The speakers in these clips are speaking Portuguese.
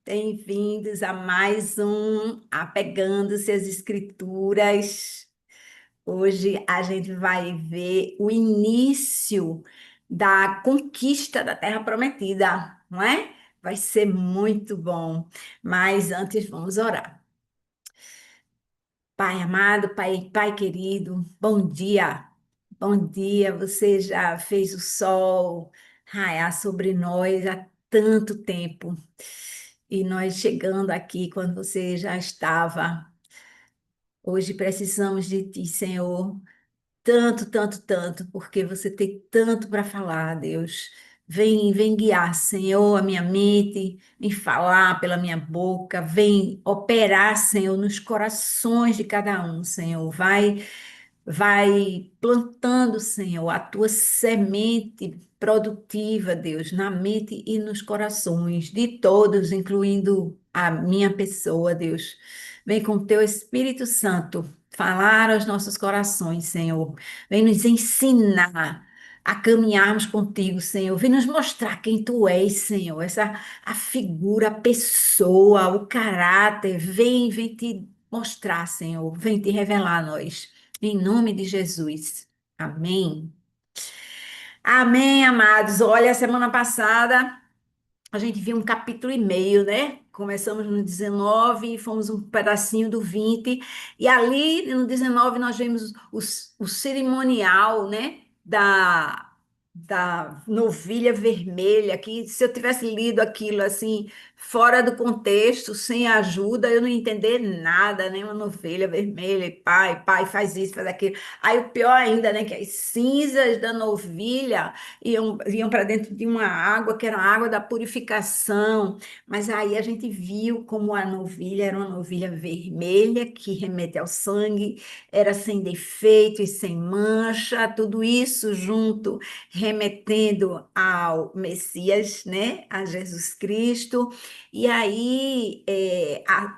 Bem-vindos a mais um Apegando-se às Escrituras. Hoje a gente vai ver o início da conquista da Terra Prometida, não é? Vai ser muito bom. Mas antes vamos orar. Pai amado, Pai querido, bom dia. Bom dia, você já fez o sol raiar sobre nós há tanto tempo. E nós chegando aqui quando você já estava. Hoje precisamos de Ti, Senhor. Tanto, tanto, tanto, porque você tem tanto para falar, Deus. Vem guiar, Senhor, a minha mente, vem falar pela minha boca, vem operar, Senhor, nos corações de cada um, Senhor. Vai plantando, Senhor, a tua semente produtiva, Deus, na mente e nos corações de todos, incluindo a minha pessoa, Deus. Vem com teu Espírito Santo falar aos nossos corações, Senhor. Vem nos ensinar a caminharmos contigo, Senhor. Vem nos mostrar quem tu és, Senhor. A figura, a pessoa, o caráter. Vem te mostrar, Senhor. Vem te revelar a nós. Em nome de Jesus. Amém. Amém, amados. Olha, semana passada a gente viu um capítulo e meio, né? Começamos no 19 e fomos um pedacinho do 20. E ali no 19 nós vimos o cerimonial, né? Da novilha vermelha, que se eu tivesse lido aquilo assim, fora do contexto, sem ajuda, eu não ia entender nada, né? Uma novilha vermelha, e pai, faz isso, faz aquilo. Aí o pior ainda, né? Que as cinzas da novilha iam para dentro de uma água que era a água da purificação, mas aí a gente viu como a novilha era uma novilha vermelha que remete ao sangue, era sem defeito e sem mancha, tudo isso junto remetendo ao Messias, né, a Jesus Cristo. E aí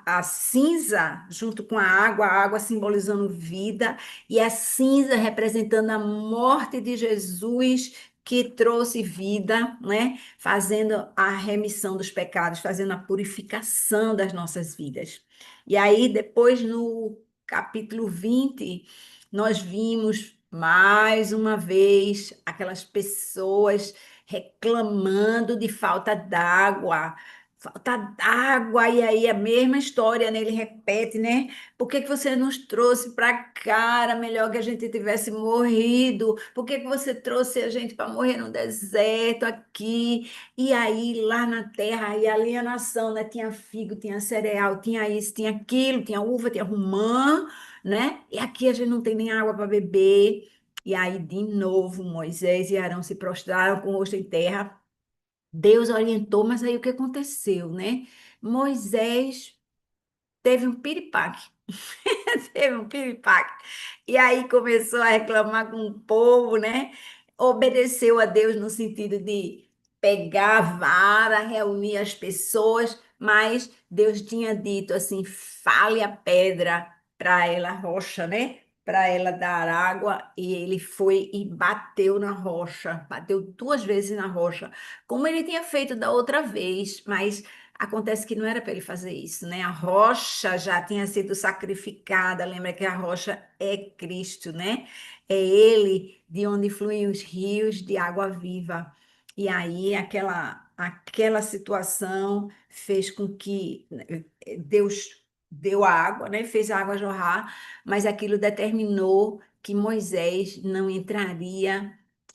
a cinza junto com a água simbolizando vida e a cinza representando a morte de Jesus que trouxe vida, né? Fazendo a remissão dos pecados, fazendo a purificação das nossas vidas. E aí, depois, no capítulo 20, nós vimos mais uma vez aquelas pessoas reclamando de falta d'água, e aí a mesma história, né? Ele repete, né? Por que que você nos trouxe para cá? Era melhor que a gente tivesse morrido. Por que que você trouxe a gente para morrer no deserto aqui? E aí, lá na terra, e alienação, né? Tinha figo, tinha cereal, tinha isso, tinha aquilo, tinha uva, tinha romã, né? E aqui a gente não tem nem água para beber. E aí, de novo, Moisés e Arão se prostraram com o rosto em terra. Deus orientou, mas aí o que aconteceu, né? Moisés teve um piripaque. Teve um piripaque. E aí começou a reclamar com o povo, né? Obedeceu a Deus no sentido de pegar a vara, reunir as pessoas, mas Deus tinha dito assim: fale a pedra para ela, a rocha, né? Para ela dar água, e ele foi e bateu na rocha, bateu duas vezes na rocha, como ele tinha feito da outra vez, mas acontece que não era para ele fazer isso, né? A rocha já tinha sido sacrificada. Lembra que a rocha é Cristo, né? É Ele de onde fluem os rios de água viva. E aí aquela situação fez com que Deus deu a água, né? Fez a água jorrar, mas aquilo determinou que Moisés não entraria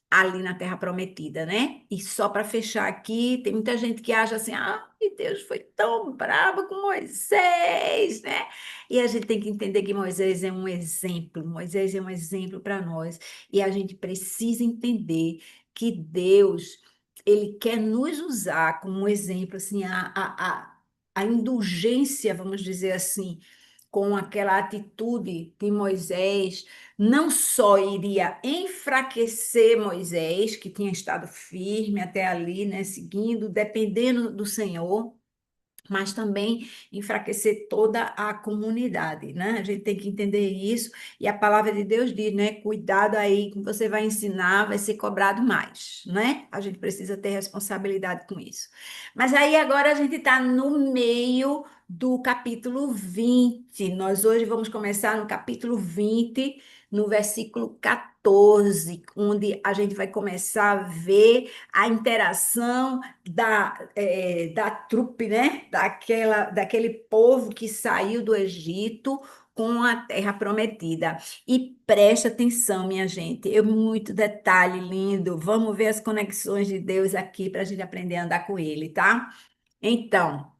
ali na Terra Prometida, né? E só para fechar aqui, tem muita gente que acha assim: ah, Deus foi tão bravo com Moisés, né? E a gente tem que entender que Moisés é um exemplo, Moisés é um exemplo para nós, e a gente precisa entender que Deus, ele quer nos usar como um exemplo, assim, a indulgência, vamos dizer assim, com aquela atitude de Moisés, não só iria enfraquecer Moisés, que tinha estado firme até ali, né, seguindo, dependendo do Senhor, mas também enfraquecer toda a comunidade, né? A gente tem que entender isso, e a palavra de Deus diz, né? Cuidado aí que você vai ensinar, vai ser cobrado mais, né? A gente precisa ter responsabilidade com isso. Mas aí agora a gente está no meio do capítulo 20. Nós hoje vamos começar no capítulo 20, no versículo 14, onde a gente vai começar a ver a interação da trupe, né? Daquele povo que saiu do Egito com a terra prometida. E preste atenção, minha gente, é muito detalhe lindo. Vamos ver as conexões de Deus aqui para a gente aprender a andar com Ele, tá? Então.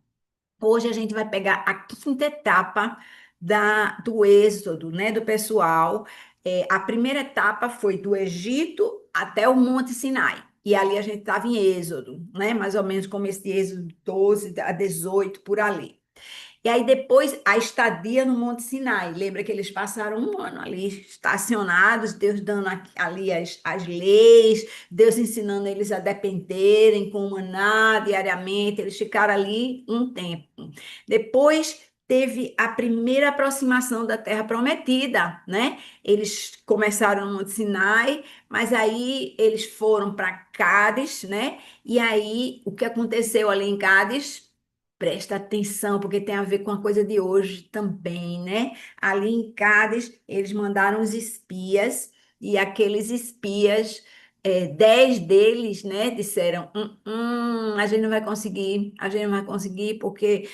Hoje a gente vai pegar a quinta etapa do êxodo, né, do pessoal. A primeira etapa foi do Egito até o Monte Sinai. E ali a gente estava em Êxodo, né, mais ou menos como esse Êxodo 12 a 18, por ali. E aí depois a estadia no Monte Sinai. Lembra que eles passaram um ano ali estacionados, Deus dando ali as leis, Deus ensinando eles a dependerem com o maná diariamente. Eles ficaram ali um tempo. Depois teve a primeira aproximação da Terra Prometida, né? Eles começaram no Monte Sinai, mas aí eles foram para Cádiz, né? E aí o que aconteceu ali em Cádiz? Presta atenção, porque tem a ver com a coisa de hoje também, né? Ali em Cádiz, eles mandaram os espias, e aqueles espias, 10 deles, né, disseram: a gente não vai conseguir, a gente não vai conseguir, porque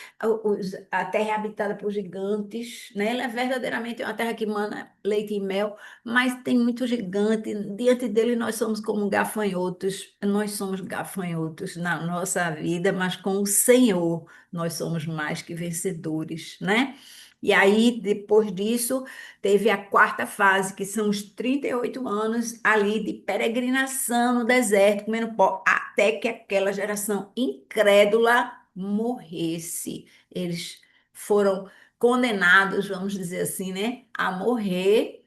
a terra é habitada por gigantes, né? Ela é verdadeiramente uma terra que mana leite e mel, mas tem muito gigante. Diante dele, nós somos como gafanhotos, nós somos gafanhotos na nossa vida, mas com o Senhor nós somos mais que vencedores, né? E aí, depois disso, teve a quarta fase, que são os 38 anos ali de peregrinação no deserto, comendo pó, até que aquela geração incrédula morresse. Eles foram condenados, vamos dizer assim, né, a morrer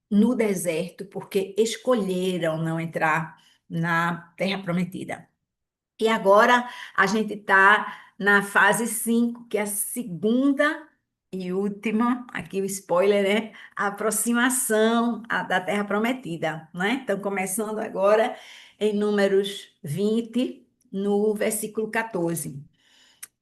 no deserto, porque escolheram não entrar na Terra Prometida. E agora a gente está na fase 5, que é a segunda e última, aqui o spoiler, né? A aproximação da Terra Prometida, né? Então, começando agora em Números 20, no versículo 14.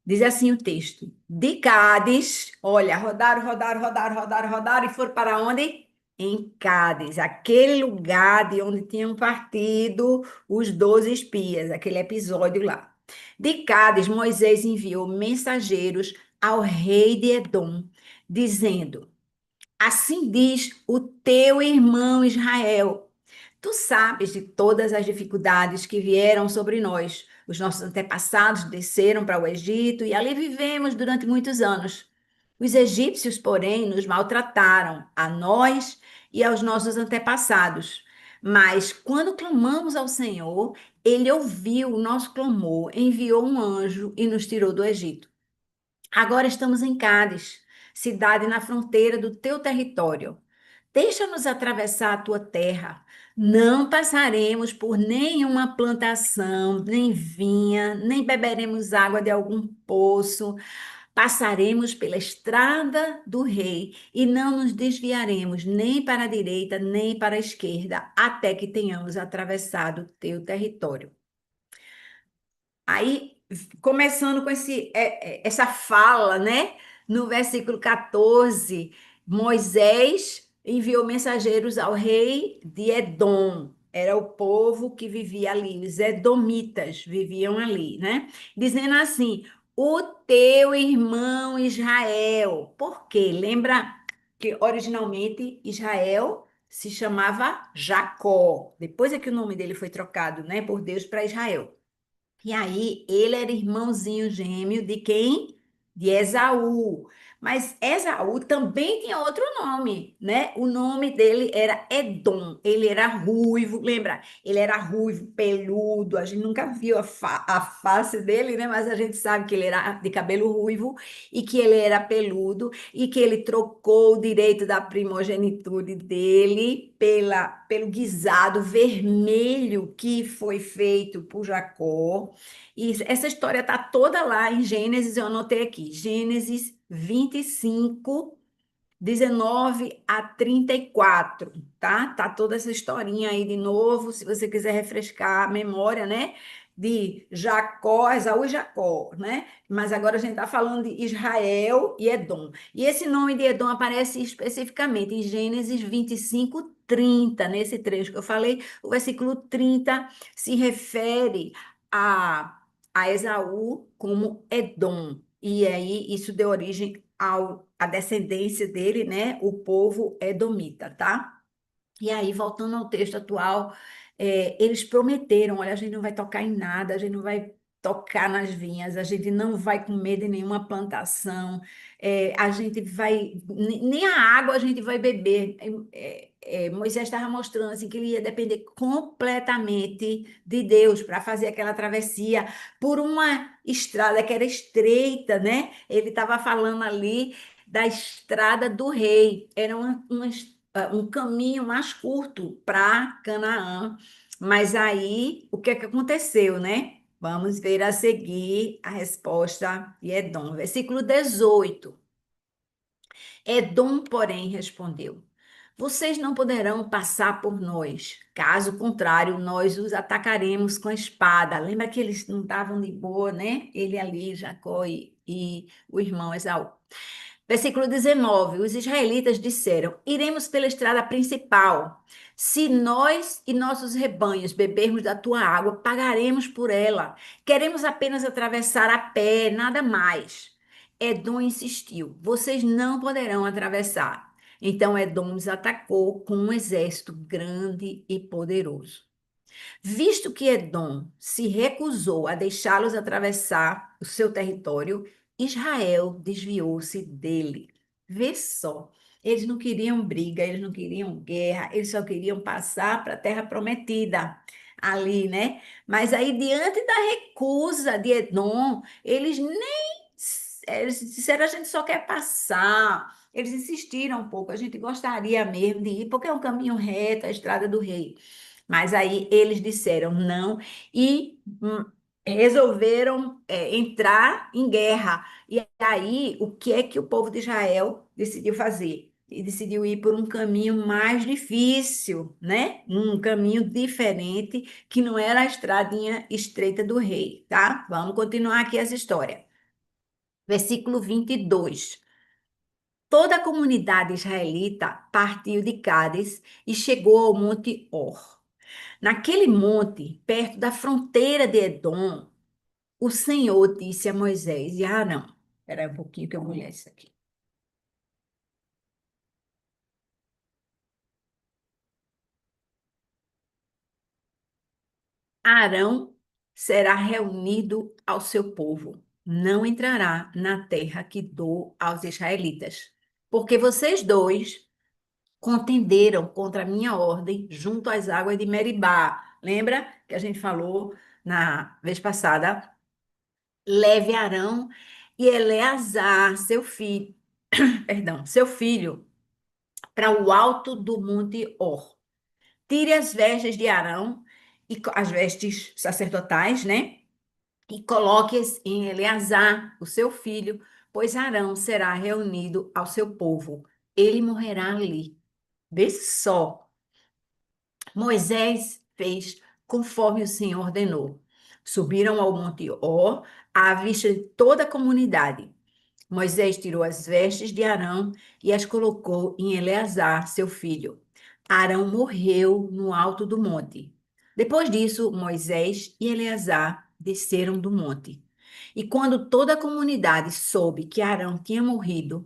Diz assim o texto: De Cádiz, olha, rodaram, rodaram, rodaram, rodaram, rodaram e foram para onde? Em Cádiz, aquele lugar de onde tinham partido os 12 espias, aquele episódio lá. De Cádiz, Moisés enviou mensageiros ao rei de Edom, dizendo: Assim diz o teu irmão Israel. Tu sabes de todas as dificuldades que vieram sobre nós. Os nossos antepassados desceram para o Egito e ali vivemos durante muitos anos. Os egípcios, porém, nos maltrataram, a nós e aos nossos antepassados. Mas quando clamamos ao Senhor, ele ouviu o nosso clamor, enviou um anjo e nos tirou do Egito. Agora estamos em Cádiz, cidade na fronteira do teu território. Deixa-nos atravessar a tua terra. Não passaremos por nenhuma plantação, nem vinha, nem beberemos água de algum poço. Passaremos pela estrada do rei e não nos desviaremos nem para a direita, nem para a esquerda, até que tenhamos atravessado o teu território. Aí, começando com essa fala, né? No versículo 14, Moisés enviou mensageiros ao rei de Edom. Era o povo que vivia ali, os edomitas viviam ali, né? Dizendo assim: o teu irmão Israel. Por quê? Lembra que originalmente Israel se chamava Jacó. Depois é que o nome dele foi trocado, né, por Deus para Israel. E aí, ele era irmãozinho gêmeo de quem? De Esaú. Mas Esaú também tinha outro nome, né? O nome dele era Edom. Ele era ruivo, lembra? Ele era ruivo, peludo. A gente nunca viu a face dele, né? Mas a gente sabe que ele era de cabelo ruivo e que ele era peludo e que ele trocou o direito da primogenitura dele pelo guisado vermelho que foi feito por Jacó. E essa história está toda lá em Gênesis, eu anotei aqui, Gênesis 25, 19 a 34, tá? Tá toda essa historinha aí de novo, se você quiser refrescar a memória, né? De Jacó, Esaú e Jacó, né? Mas agora a gente está falando de Israel e Edom. E esse nome de Edom aparece especificamente em Gênesis 25, 30, nesse trecho que eu falei. O versículo 30 se refere a, a Esaú como Edom. E aí isso deu origem a descendência dele, né? O povo edomita, tá? E aí, voltando ao texto atual, eles prometeram: olha, a gente não vai tocar em nada, a gente não vai tocar nas vinhas, a gente não vai comer de nenhuma plantação, a gente vai, nem a água a gente vai beber. Moisés estava mostrando assim, que ele ia depender completamente de Deus para fazer aquela travessia por uma estrada que era estreita, né? Ele estava falando ali da estrada do rei, era um caminho mais curto para Canaã. Mas aí, o que é que aconteceu, né? Vamos ver a seguir a resposta de Edom. Versículo 18. Edom, porém, respondeu: vocês não poderão passar por nós. Caso contrário, nós os atacaremos com a espada. Lembra que eles não estavam de boa, né? Ele ali, Jacó e o irmão Esaú. Versículo 19: os israelitas disseram: iremos pela estrada principal. Se nós e nossos rebanhos bebermos da tua água, pagaremos por ela. Queremos apenas atravessar a pé, nada mais. Edom insistiu: vocês não poderão atravessar. Então Edom os atacou com um exército grande e poderoso. Visto que Edom se recusou a deixá-los atravessar o seu território, Israel desviou-se dele. Vê só, eles não queriam briga, eles não queriam guerra, eles só queriam passar para a terra prometida ali, né? Mas aí, diante da recusa de Edom, eles disseram: a gente só quer passar. Eles insistiram um pouco: a gente gostaria mesmo de ir, porque é um caminho reto, a estrada do rei. Mas aí eles disseram não e resolveram entrar em guerra. E aí, o que é que o povo de Israel decidiu fazer? E decidiu ir por um caminho mais difícil, né? Um caminho diferente, que não era a estradinha estreita do rei, tá? Vamos continuar aqui essa história. Versículo 22. Toda a comunidade israelita partiu de Cádiz e chegou ao Monte Or. Naquele monte, perto da fronteira de Edom, o Senhor disse a Moisés e a Arão. Espera aí um pouquinho que eu vou ler isso aqui. Arão será reunido ao seu povo, não entrará na terra que dou aos israelitas, porque vocês dois contenderam contra a minha ordem junto às águas de Meribá. Lembra que a gente falou na vez passada? Leve Arão e Eleazar, seu filho, perdão, seu filho, para o alto do monte Or. Tire as vestes de Arão e as vestes sacerdotais, né? E coloque-as em Eleazar, o seu filho, pois Arão será reunido ao seu povo. Ele morrerá ali. Vê só. Moisés fez conforme o Senhor ordenou. Subiram ao monte Or, à vista de toda a comunidade. Moisés tirou as vestes de Arão e as colocou em Eleazar, seu filho. Arão morreu no alto do monte. Depois disso, Moisés e Eleazar desceram do monte. E quando toda a comunidade soube que Arão tinha morrido,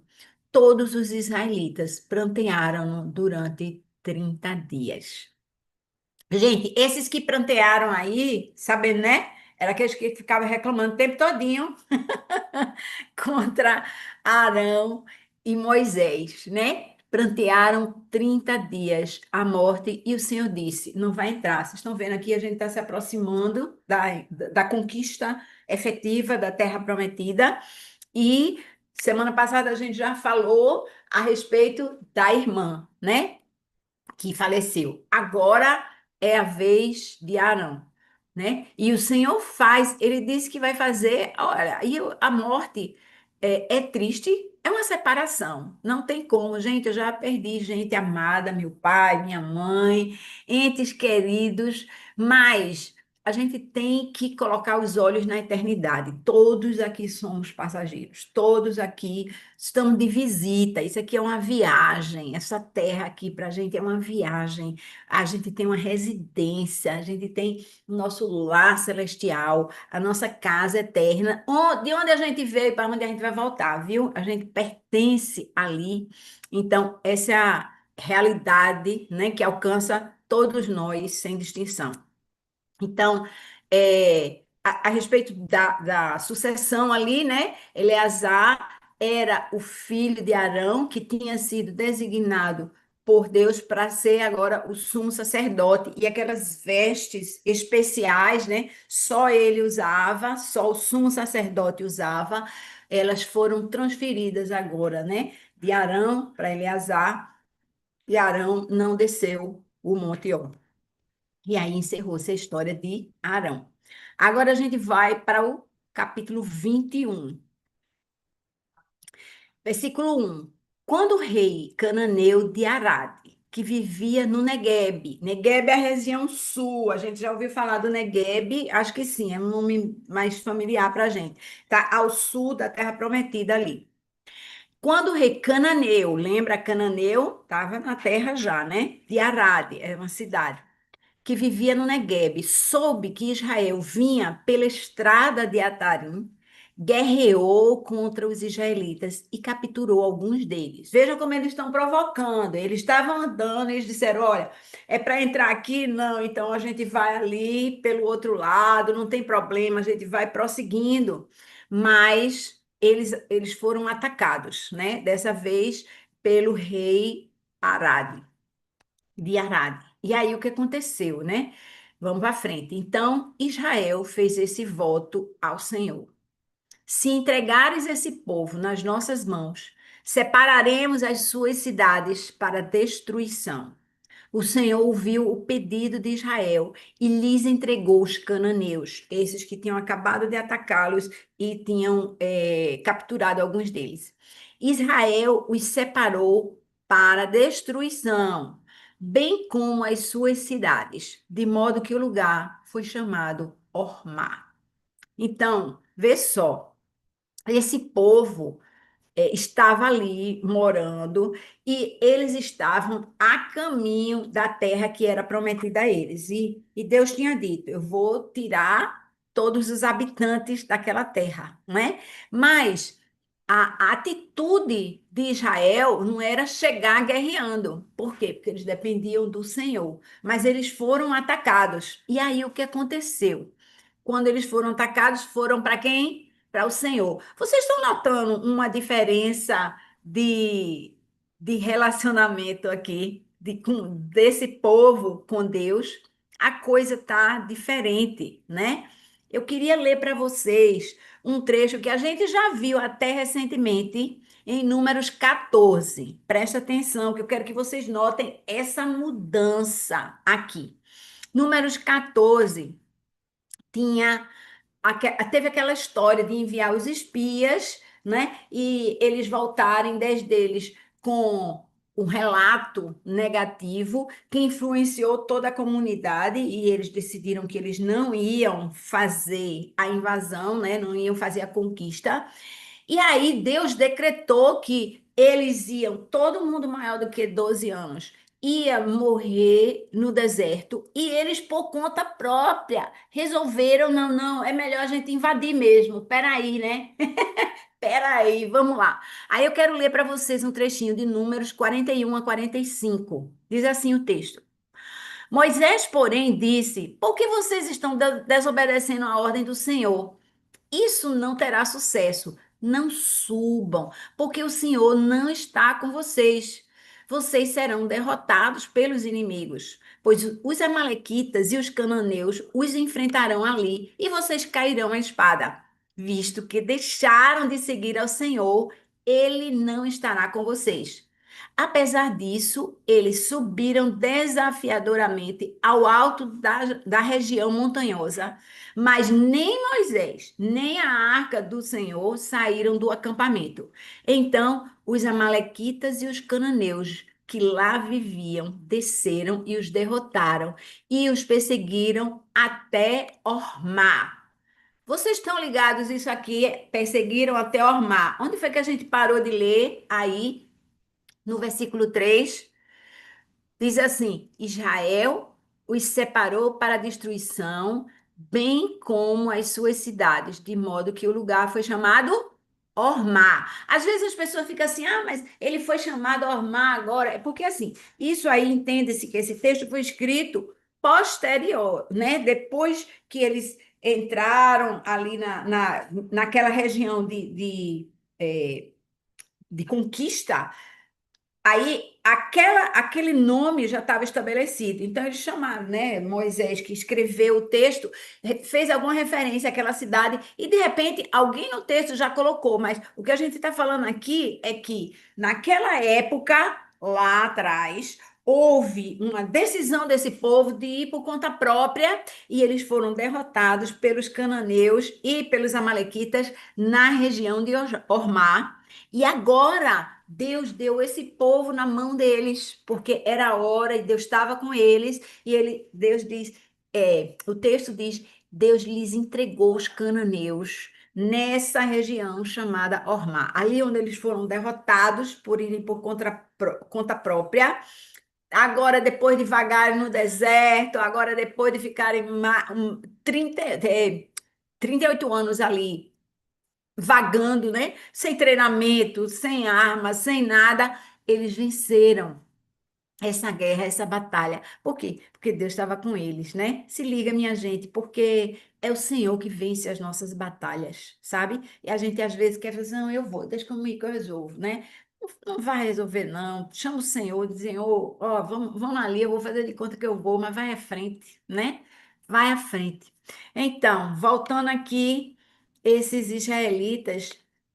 todos os israelitas prantearam durante 30 dias. Gente, esses que prantearam aí, sabendo, né? Era aqueles que ficavam reclamando o tempo todinho contra Arão e Moisés, né? Prantearam 30 dias a morte e o Senhor disse: não vai entrar. Vocês estão vendo aqui, a gente está se aproximando da conquista efetiva da Terra Prometida. E semana passada a gente já falou a respeito da irmã, né? Que faleceu. Agora é a vez de Arão, né? E o Senhor faz, ele disse que vai fazer, olha, e a morte é triste, é uma separação, não tem como, gente, eu já perdi gente amada, meu pai, minha mãe, entes queridos, mas a gente tem que colocar os olhos na eternidade. Todos aqui somos passageiros, todos aqui estamos de visita. Isso aqui é uma viagem. Essa terra aqui para a gente é uma viagem. A gente tem uma residência, a gente tem o nosso lar celestial, a nossa casa eterna, de onde a gente veio e para onde a gente vai voltar, viu? A gente pertence ali. Então, essa é a realidade, né, que alcança todos nós, sem distinção. Então, a respeito da sucessão ali, né? Eleazar era o filho de Arão, que tinha sido designado por Deus para ser agora o sumo sacerdote. E aquelas vestes especiais, né? Só ele usava, só o sumo sacerdote usava. Elas foram transferidas agora, né? De Arão para Eleazar, e Arão não desceu o Monte Hor. E aí encerrou-se a história de Arão. Agora a gente vai para o capítulo 21, versículo 1. Quando o rei cananeu de Arade, que vivia no Neguebe, Neguebe é a região sul, a gente já ouviu falar do Neguebe, acho que sim, é um nome mais familiar para a gente. Está ao sul da Terra Prometida ali. Quando o rei Cananeu, lembra Cananeu? Estava na terra já, né? De Arade, é uma cidade que vivia no Neguebe, soube que Israel vinha pela estrada de Atarim, guerreou contra os israelitas e capturou alguns deles. Vejam como eles estão provocando. Eles estavam andando, eles disseram: olha, é para entrar aqui? Não, então a gente vai ali pelo outro lado, não tem problema, a gente vai prosseguindo. Mas eles foram atacados, né? Dessa vez pelo rei Arade de Arade. E aí o que aconteceu, né? Vamos para frente. Então, Israel fez esse voto ao Senhor: se entregares esse povo nas nossas mãos, separaremos as suas cidades para destruição. O Senhor ouviu o pedido de Israel e lhes entregou os cananeus, esses que tinham acabado de atacá-los e tinham capturado alguns deles. Israel os separou para destruição, bem como as suas cidades, de modo que o lugar foi chamado Ormá. Então, vê só, esse povo estava ali morando e eles estavam a caminho da terra que era prometida a eles. E Deus tinha dito: eu vou tirar todos os habitantes daquela terra, né? Mas a atitude de Israel não era chegar guerreando. Por quê? Porque eles dependiam do Senhor. Mas eles foram atacados. E aí o que aconteceu? Quando eles foram atacados, foram para quem? Para o Senhor. Vocês estão notando uma diferença de relacionamento aqui, desse povo com Deus? A coisa está diferente, né? Eu queria ler para vocês um trecho que a gente já viu até recentemente em Números 14. Presta atenção, que eu quero que vocês notem essa mudança aqui. Números 14 tinha teve aquela história de enviar os espias, né? E eles voltarem, 10 deles, com um relato negativo que influenciou toda a comunidade e eles decidiram que eles não iam fazer a invasão, né? Não iam fazer a conquista. E aí Deus decretou que eles iam, todo mundo maior do que 12 anos, ia morrer no deserto e eles, por conta própria, resolveram: não, não, é melhor a gente invadir mesmo. Peraí, né? Peraí, vamos lá. Aí eu quero ler para vocês um trechinho de Números 41 a 45. Diz assim o texto: Moisés, porém, disse: por que vocês estão desobedecendo a ordem do Senhor? Isso não terá sucesso. não subam, porque o Senhor não está com vocês. Vocês serão derrotados pelos inimigos, pois os amalequitas e os cananeus os enfrentarão ali e vocês cairão à espada. Visto que deixaram de seguir ao Senhor, ele não estará com vocês. Apesar disso, eles subiram desafiadoramente ao alto da região montanhosa, mas nem Moisés, nem a arca do Senhor saíram do acampamento. Então, os amalequitas e os cananeus que lá viviam desceram e os derrotaram e os perseguiram até Ormá. Vocês estão ligados isso aqui? Perseguiram até Ormá. Onde foi que a gente parou de ler? Aí, no versículo 3. Diz assim: Israel os separou para a destruição, bem como as suas cidades, de modo que o lugar foi chamado Ormá. Às vezes as pessoas ficam assim: ah, mas ele foi chamado Ormá agora. É porque assim, isso aí entende-se que esse texto foi escrito posterior, né? Depois que eles entraram ali naquela região de conquista. Aí, aquele nome já estava estabelecido. Então, eles chamaram, né? Moisés, que escreveu o texto, fez alguma referência àquela cidade, e de repente alguém no texto já colocou. Mas o que a gente está falando aqui é que, naquela época, lá atrás, houve uma decisão desse povo de ir por conta própria, e eles foram derrotados pelos cananeus e pelos amalequitas na região de Ormá. E agora. Deus deu esse povo na mão deles, porque era a hora e Deus estava com eles, e Deus diz, o texto diz, Deus lhes entregou os cananeus nessa região chamada Ormá, ali onde eles foram derrotados por irem por conta própria. Agora, depois de vagarem no deserto, agora depois de ficarem 38 anos ali vagando, né? Sem treinamento, sem armas, sem nada, eles venceram essa guerra, essa batalha. Por quê? Porque Deus estava com eles, né? Se liga, minha gente, porque é o Senhor que vence as nossas batalhas, sabe? E a gente às vezes quer fazer, não, eu vou, deixa comigo que eu resolvo, né? Não vai resolver, não. Chama o Senhor, diz, Senhor, ó, vamos ali, eu vou fazer de conta que eu vou, mas vai à frente, né? Vai à frente. Então, voltando aqui, esses israelitas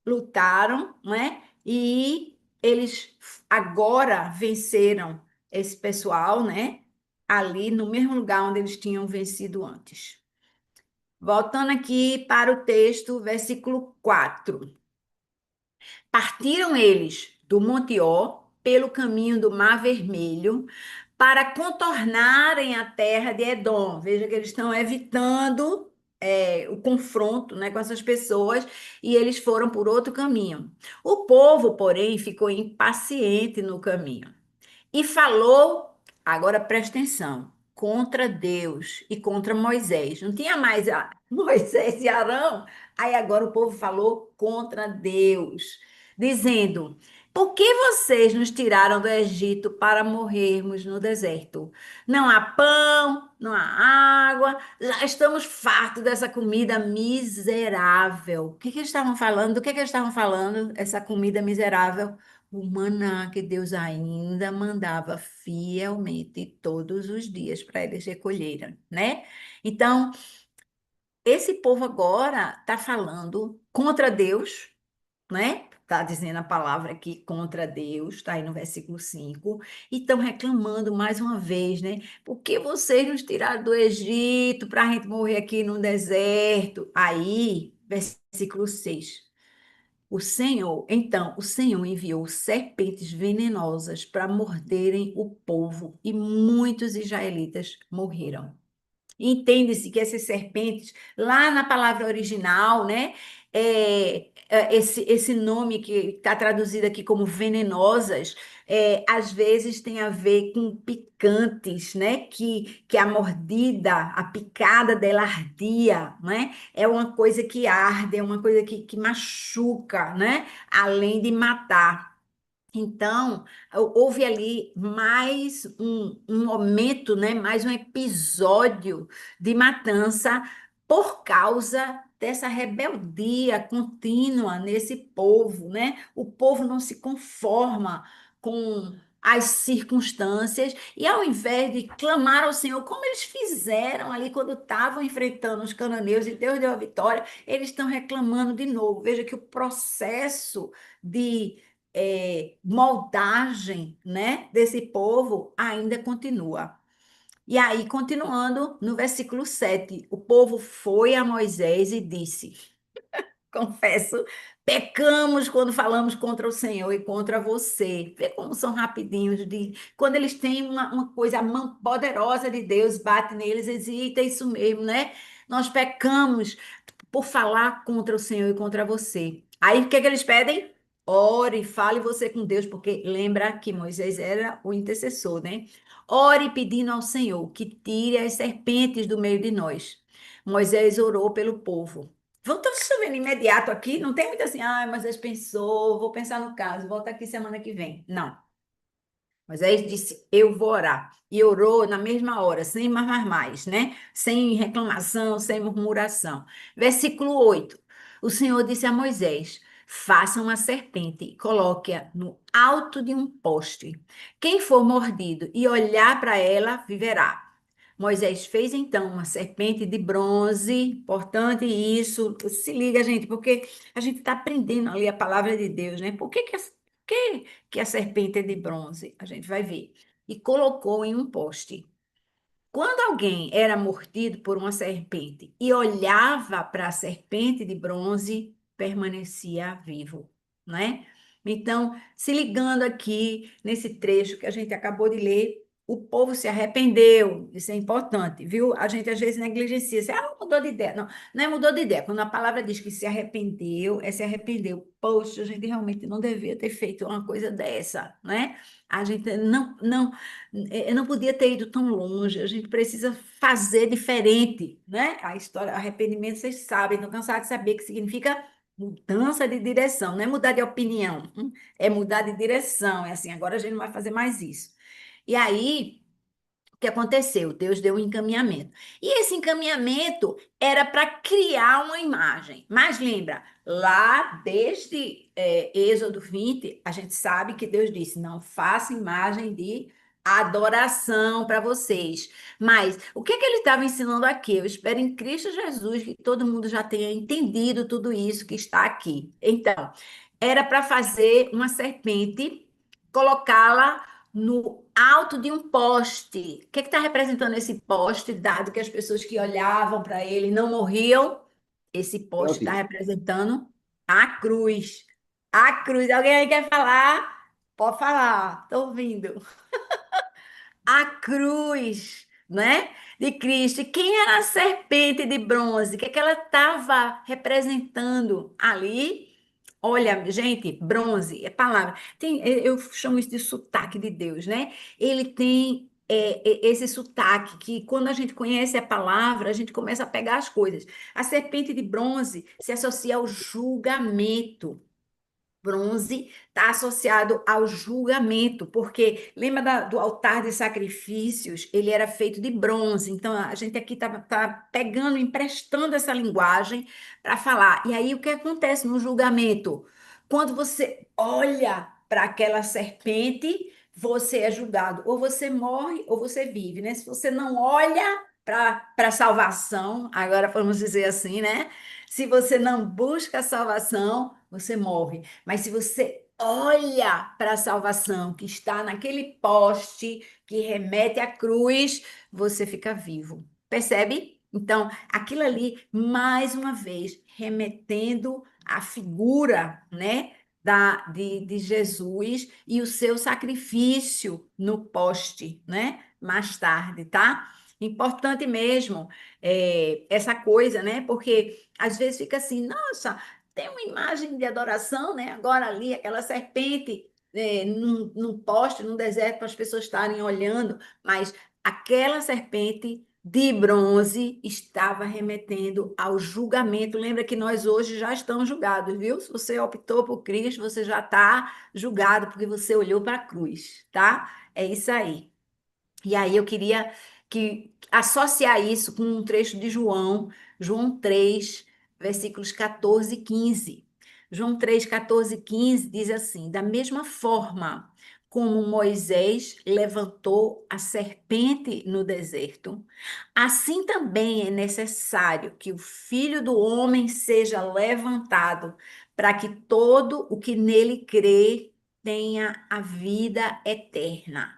lutaram, né? E eles agora venceram esse pessoal, né? Ali no mesmo lugar onde eles tinham vencido antes. Voltando aqui para o texto, versículo 4. Partiram eles do Monte Ó pelo caminho do Mar Vermelho para contornarem a terra de Edom. Veja que eles estão evitando o confronto, né, com essas pessoas e eles foram por outro caminho. O povo, porém, ficou impaciente no caminho. E falou, agora presta atenção, contra Deus e contra Moisés. Não tinha mais Moisés e Arão. Aí agora o povo falou contra Deus, dizendo: Por que vocês nos tiraram do Egito para morrermos no deserto? Não há pão, não há água, já estamos fartos dessa comida miserável. O que que eles estavam falando? Do que eles estavam falando? Essa comida miserável? O maná que Deus ainda mandava fielmente todos os dias para eles recolherem, né? Então, esse povo agora está falando contra Deus, né? Está dizendo a palavra aqui contra Deus, está aí no versículo 5 e estão reclamando mais uma vez, né? Por que vocês nos tiraram do Egito para a gente morrer aqui no deserto? Aí, versículo 6. O Senhor enviou serpentes venenosas para morderem o povo e muitos israelitas morreram. Entende-se que essas serpentes, lá na palavra original, né, esse nome que está traduzido aqui como venenosas, às vezes tem a ver com picantes, né, que a mordida, a picada dela ardia, né, é uma coisa que arde, é uma coisa que machuca, né, além de matar. Então, houve ali mais um momento, né, mais um episódio de matança por causa dessa rebeldia contínua nesse povo, né? O povo não se conforma com as circunstâncias e ao invés de clamar ao Senhor, como eles fizeram ali quando estavam enfrentando os cananeus e Deus deu a vitória, eles estão reclamando de novo. Veja que o processo de moldagem, né, desse povo ainda continua. E aí, continuando no versículo 7, o povo foi a Moisés e disse: Confesso, pecamos quando falamos contra o Senhor e contra você. Vê como são rapidinhos de. Quando eles têm uma coisa, a mão poderosa de Deus bate neles, eles dizem: Eita, é isso mesmo, né? Nós pecamos por falar contra o Senhor e contra você. Aí o que é que eles pedem? Ore, fale você com Deus, porque lembra que Moisés era o intercessor, né? Ore pedindo ao Senhor que tire as serpentes do meio de nós. Moisés orou pelo povo. Vamos estar resolvendo imediato aqui, não tem muito assim, Moisés pensou, vou pensar no caso, volta aqui semana que vem. Não. Moisés disse: Eu vou orar. E orou na mesma hora, sem mais, né? Sem reclamação, sem murmuração. Versículo 8. O Senhor disse a Moisés: Faça uma serpente e coloque-a no alto de um poste. Quem for mordido e olhar para ela, viverá. Moisés fez então uma serpente de bronze, importante isso. Se liga, gente, porque a gente está aprendendo ali a palavra de Deus, né? Por que a serpente é de bronze? A gente vai ver. E colocou em um poste. Quando alguém era mordido por uma serpente e olhava para a serpente de bronze, permanecia vivo, né? Então, se ligando aqui nesse trecho que a gente acabou de ler, o povo se arrependeu, isso é importante, viu? A gente às vezes negligencia, mudou de ideia. Não, não é mudou de ideia. Quando a palavra diz que se arrependeu, é se arrependeu. Poxa, a gente realmente não devia ter feito uma coisa dessa, né? A gente não podia ter ido tão longe, a gente precisa fazer diferente, né? A história, arrependimento, vocês sabem, estão cansados de saber que significa mudança de direção, não é mudar de opinião, é mudar de direção, é assim, agora a gente não vai fazer mais isso. E aí, o que aconteceu? Deus deu um encaminhamento. E esse encaminhamento era para criar uma imagem. Mas lembra, lá desde Êxodo 20, a gente sabe que Deus disse: não faça imagem de adoração para vocês. Mas o que que ele estava ensinando aqui? Eu espero em Cristo Jesus que todo mundo já tenha entendido tudo isso que está aqui. Então, era para fazer uma serpente, colocá-la no alto de um poste. O que está representando esse poste, dado que as pessoas que olhavam para ele não morriam? Esse poste está Ótimo. representando a cruz. A cruz. Alguém aí quer falar? Pode falar, estou ouvindo. A cruz, né? De Cristo. E quem era a serpente de bronze? O que é que ela estava representando ali? Olha, gente, bronze é palavra. Eu chamo isso de sotaque de Deus, né? Ele tem esse sotaque que, quando a gente conhece a palavra, a gente começa a pegar as coisas. A serpente de bronze se associa ao julgamento. Bronze está associado ao julgamento, porque lembra do altar de sacrifícios? Ele era feito de bronze. Então a gente aqui tá pegando, emprestando essa linguagem para falar. E aí o que acontece no julgamento? Quando você olha para aquela serpente, você é julgado. Ou você morre ou você vive, né? Se você não olha para a salvação, agora vamos dizer assim, né? Se você não busca a salvação, você morre. Mas se você olha para a salvação que está naquele poste que remete à cruz, você fica vivo. Percebe? Então, aquilo ali, mais uma vez, remetendo à figura, né, de Jesus e o seu sacrifício no poste, né, mais tarde, tá? Importante mesmo essa coisa, né? Porque às vezes fica assim, nossa, tem uma imagem de adoração, né? Agora ali, aquela serpente num poste, num deserto, para as pessoas estarem olhando, mas aquela serpente de bronze estava remetendo ao julgamento. Lembra que nós hoje já estamos julgados, viu? Se você optou por Cristo, você já está julgado porque você olhou para a cruz, tá? É isso aí. E aí eu queria que associar isso com um trecho de João 3, versículos 14 e 15. João 3, 14 e 15 diz assim: da mesma forma como Moisés levantou a serpente no deserto, assim também é necessário que o Filho do Homem seja levantado, para que todo o que nele crê tenha a vida eterna.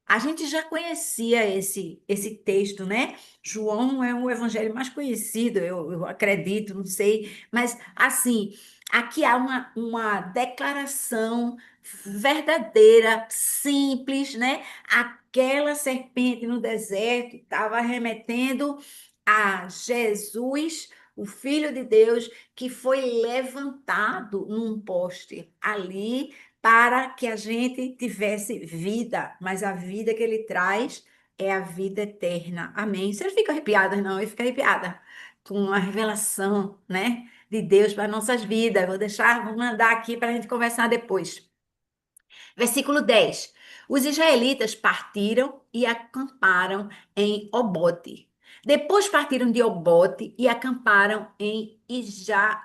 A gente já conhecia esse texto, né? João é o evangelho mais conhecido, eu acredito, não sei, mas assim, aqui há uma declaração verdadeira, simples, né? Aquela serpente no deserto estava remetendo a Jesus, o Filho de Deus, que foi levantado num poste ali para que a gente tivesse vida, mas a vida que ele traz é a vida eterna. Amém. Você não fica arrepiada, não, eu fico arrepiada com a revelação, né, de Deus para nossas vidas. Vou mandar aqui para a gente conversar depois. Versículo 10. Os israelitas partiram e acamparam em Obote. Depois partiram de Obote e acamparam em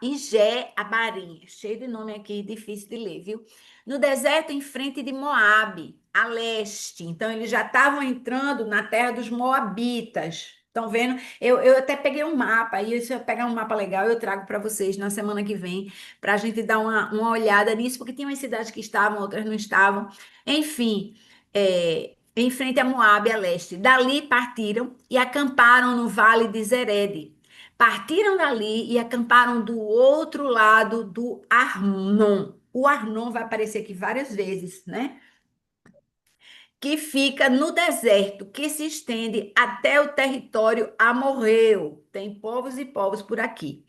Ijé-Abarim. Cheio de nome aqui, difícil de ler, viu? No deserto, em frente de Moabe, a leste. Então, eles já estavam entrando na terra dos Moabitas. Estão vendo? Eu até peguei um mapa, e se eu pegar um mapa legal, eu trago para vocês na semana que vem para a gente dar uma olhada nisso, porque tinha umas cidades que estavam, outras não estavam. Enfim, em frente a Moabe, a leste. Dali partiram e acamparam no vale de Zered. Partiram dali e acamparam do outro lado do Arnon. O Arnon vai aparecer aqui várias vezes, né? Que fica no deserto, que se estende até o território amorreu. Tem povos e povos por aqui.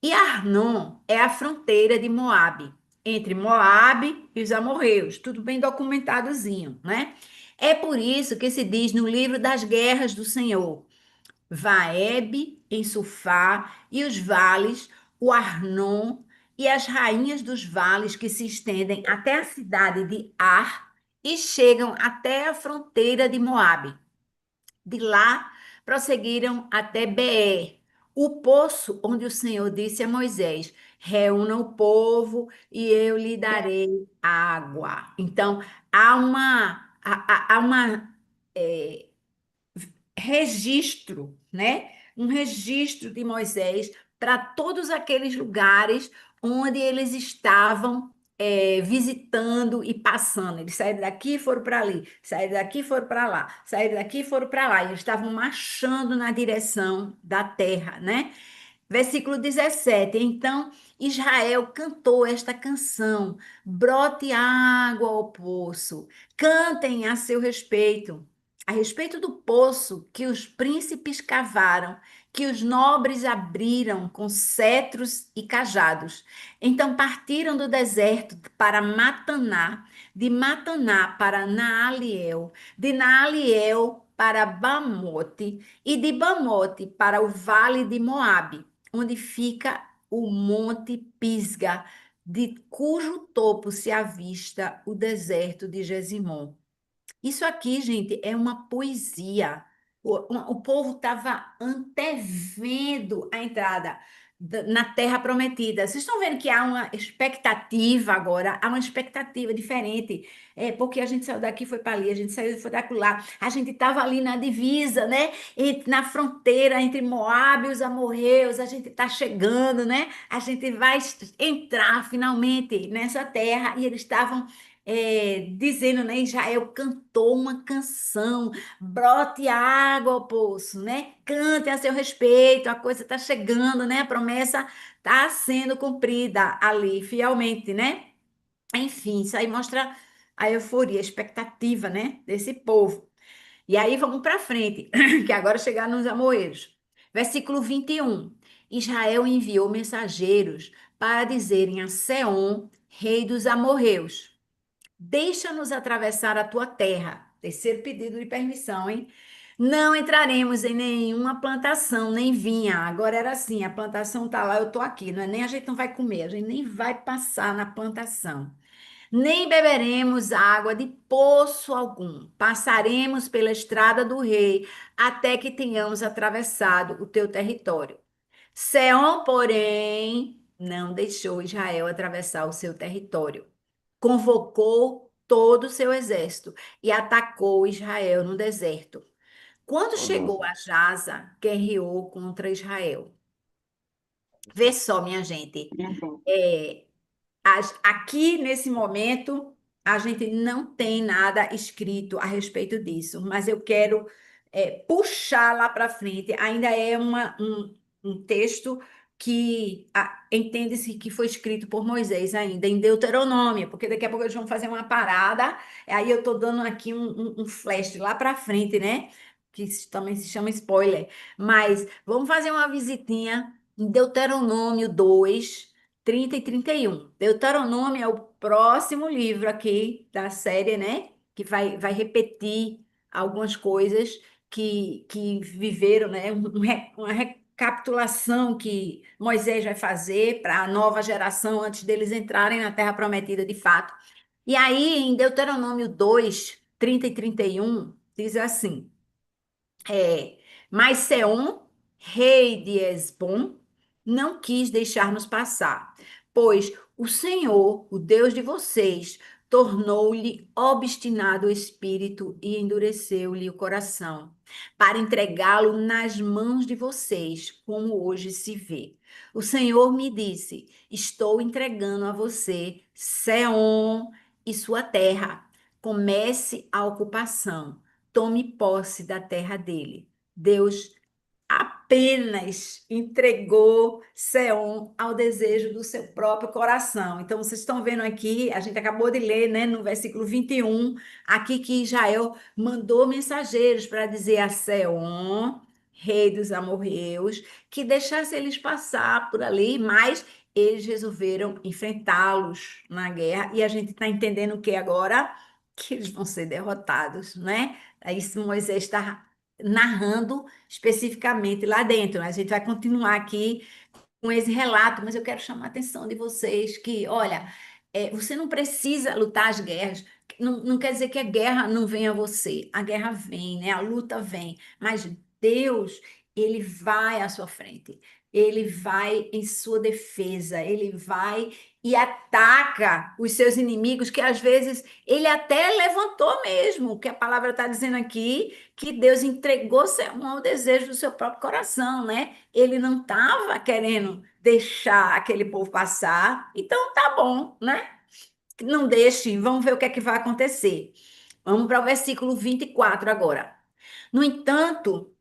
E Arnon é a fronteira de Moabe, entre Moabe e os amorreus, tudo bem documentadozinho, né? É por isso que se diz no livro das guerras do Senhor, Vaeb em Sufá e os vales, o Arnon e as rainhas dos vales que se estendem até a cidade de Ar e chegam até a fronteira de Moabe. De lá prosseguiram até Beer, o poço onde o Senhor disse a Moisés: reúna o povo e eu lhe darei água. Então há uma registro, né? Um registro de Moisés para todos aqueles lugares onde eles estavam visitando e passando. Eles saíram daqui e foram para ali, saíram daqui e foram para lá, saíram daqui e foram para lá. E eles estavam marchando na direção da terra, né? Versículo 17. Então Israel cantou esta canção: brote água ao poço, cantem a seu respeito, a respeito do poço que os príncipes cavaram, que os nobres abriram com cetros e cajados. Então partiram do deserto para Mataná, de Mataná para Naaliel, de Naaliel para Bamote e de Bamote para o vale de Moabe, onde fica o Monte Pisga, de cujo topo se avista o deserto de Gesimon. Isso aqui, gente, é uma poesia. O povo estava antevendo a entrada na Terra Prometida. Vocês estão vendo que há uma expectativa agora, há uma expectativa diferente. É, porque a gente saiu daqui, foi para ali, a gente saiu e foi daqui lá. A gente estava ali na divisa, né? Na fronteira entre Moab e os amorreus. A gente está chegando, né? A gente vai entrar finalmente nessa terra. E eles estavam dizendo, né? Israel cantou uma canção, brote água ao poço, né? Cante a seu respeito, a coisa está chegando, né? A promessa está sendo cumprida ali, fielmente, né? Enfim, isso aí mostra a euforia, a expectativa, né? Desse povo. E aí vamos para frente, que agora chegar nos amorreiros. Versículo 21. Israel enviou mensageiros para dizerem a Seom, rei dos amorreus: deixa-nos atravessar a tua terra. Terceiro pedido de permissão, hein? Não entraremos em nenhuma plantação, nem vinha. Agora era assim, a plantação tá lá, eu tô aqui. Não é nem a gente não vai comer, a gente nem vai passar na plantação. Nem beberemos água de poço algum. Passaremos pela estrada do rei até que tenhamos atravessado o teu território. Seom, porém, não deixou Israel atravessar o seu território. Convocou todo o seu exército e atacou Israel no deserto. Quando Oh, chegou nossa. a Jaza, guerreou contra Israel. Vê só, minha gente. Uhum. É, aqui nesse momento, a gente não tem nada escrito a respeito disso, mas eu quero puxar lá para frente. Ainda é um texto que entende-se que foi escrito por Moisés ainda, em Deuteronômio, porque daqui a pouco eles vão fazer uma parada, aí eu estou dando aqui um flash lá para frente, né? Que também se chama spoiler. Mas vamos fazer uma visitinha em Deuteronômio 2, 30 e 31. Deuteronômio é o próximo livro aqui da série, né? Que vai repetir algumas coisas que viveram, né? Uma recapitulação que Moisés vai fazer para a nova geração antes deles entrarem na Terra Prometida de fato. E aí, em Deuteronômio 2, 30 e 31, diz assim. Mas Seom, rei de Esbom, não quis deixar-nos passar, pois o Senhor, o Deus de vocês, tornou-lhe obstinado o espírito e endureceu-lhe o coração, para entregá-lo nas mãos de vocês, como hoje se vê. O Senhor me disse: Estou entregando a você Seom e sua terra. Comece a ocupação, tome posse da terra dele. Deus apenas entregou Seom ao desejo do seu próprio coração. Então, vocês estão vendo aqui, a gente acabou de ler, né, no versículo 21, aqui que Israel mandou mensageiros para dizer a Seom, rei dos amorreus, que deixasse eles passar por ali, mas eles resolveram enfrentá-los na guerra, e a gente está entendendo o que agora? Que eles vão ser derrotados, né? Aí Moisés está narrando especificamente lá dentro, né? A gente vai continuar aqui com esse relato, mas eu quero chamar a atenção de vocês que, olha, você não precisa lutar as guerras. Não quer dizer que a guerra não venha a você. A guerra vem, né? A luta vem. Mas Deus, ele vai à sua frente. Ele vai em sua defesa. Ele vai e ataca os seus inimigos, que às vezes ele até levantou mesmo, que a palavra está dizendo aqui, que Deus entregou ao desejo do seu próprio coração, né? Ele não estava querendo deixar aquele povo passar. Então tá bom, né? Não deixe, vamos ver o que é que vai acontecer. Vamos para o versículo 24 agora. No entanto,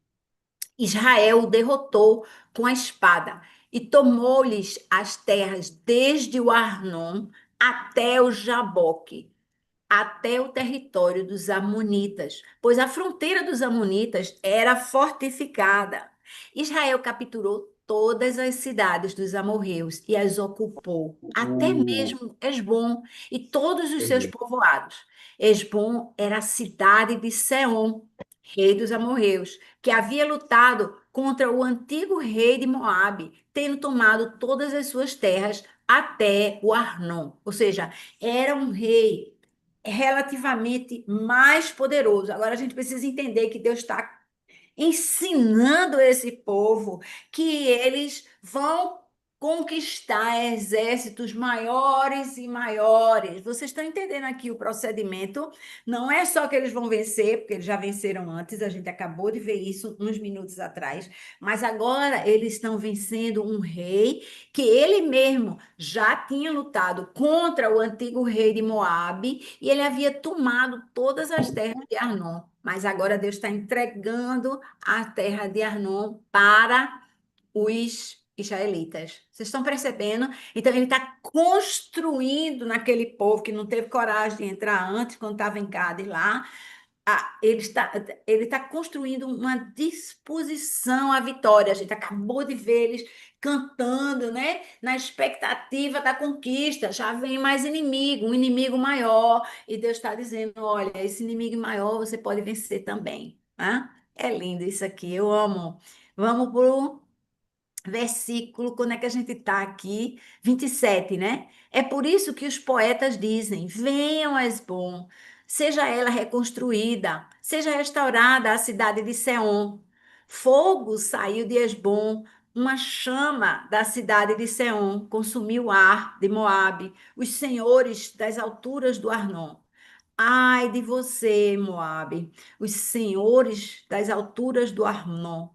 Israel o derrotou com a espada e tomou-lhes as terras desde o Arnon até o Jaboque, até o território dos Amonitas, pois a fronteira dos Amonitas era fortificada. Israel capturou todas as cidades dos amorreus e as ocupou, até Uh, mesmo Esbom e todos os seus uhum. povoados. Esbom era a cidade de Seom, rei dos amorreus, que havia lutado contra o antigo rei de Moabe, tendo tomado todas as suas terras até o Arnon. Ou seja, era um rei relativamente mais poderoso. Agora a gente precisa entender que Deus está ensinando esse povo que eles vão conquistar exércitos maiores e maiores. Vocês estão entendendo aqui o procedimento? Não é só que eles vão vencer, porque eles já venceram antes, a gente acabou de ver isso uns minutos atrás, mas agora eles estão vencendo um rei que ele mesmo já tinha lutado contra o antigo rei de Moabe e ele havia tomado todas as terras de Arnon. Mas agora Deus está entregando a terra de Arnon para os israelitas. Vocês estão percebendo? Então ele está construindo naquele povo que não teve coragem de entrar antes, quando estava em Cádiz lá, ele está construindo uma disposição à vitória. A gente acabou de ver eles cantando, né? Na expectativa da conquista. Já vem mais inimigo, um inimigo maior. E Deus está dizendo: olha, esse inimigo maior você pode vencer também. Né? É lindo isso aqui, eu amo. Vamos para o versículo, quando é que a gente está aqui? 27, né? É por isso que os poetas dizem: venham a Esbom, seja ela reconstruída, seja restaurada a cidade de Seom. Fogo saiu de Esbom, uma chama da cidade de Seom consumiu Ar de Moabe, os senhores das alturas do Arnon. Ai de você, Moabe, os senhores das alturas do Arnon.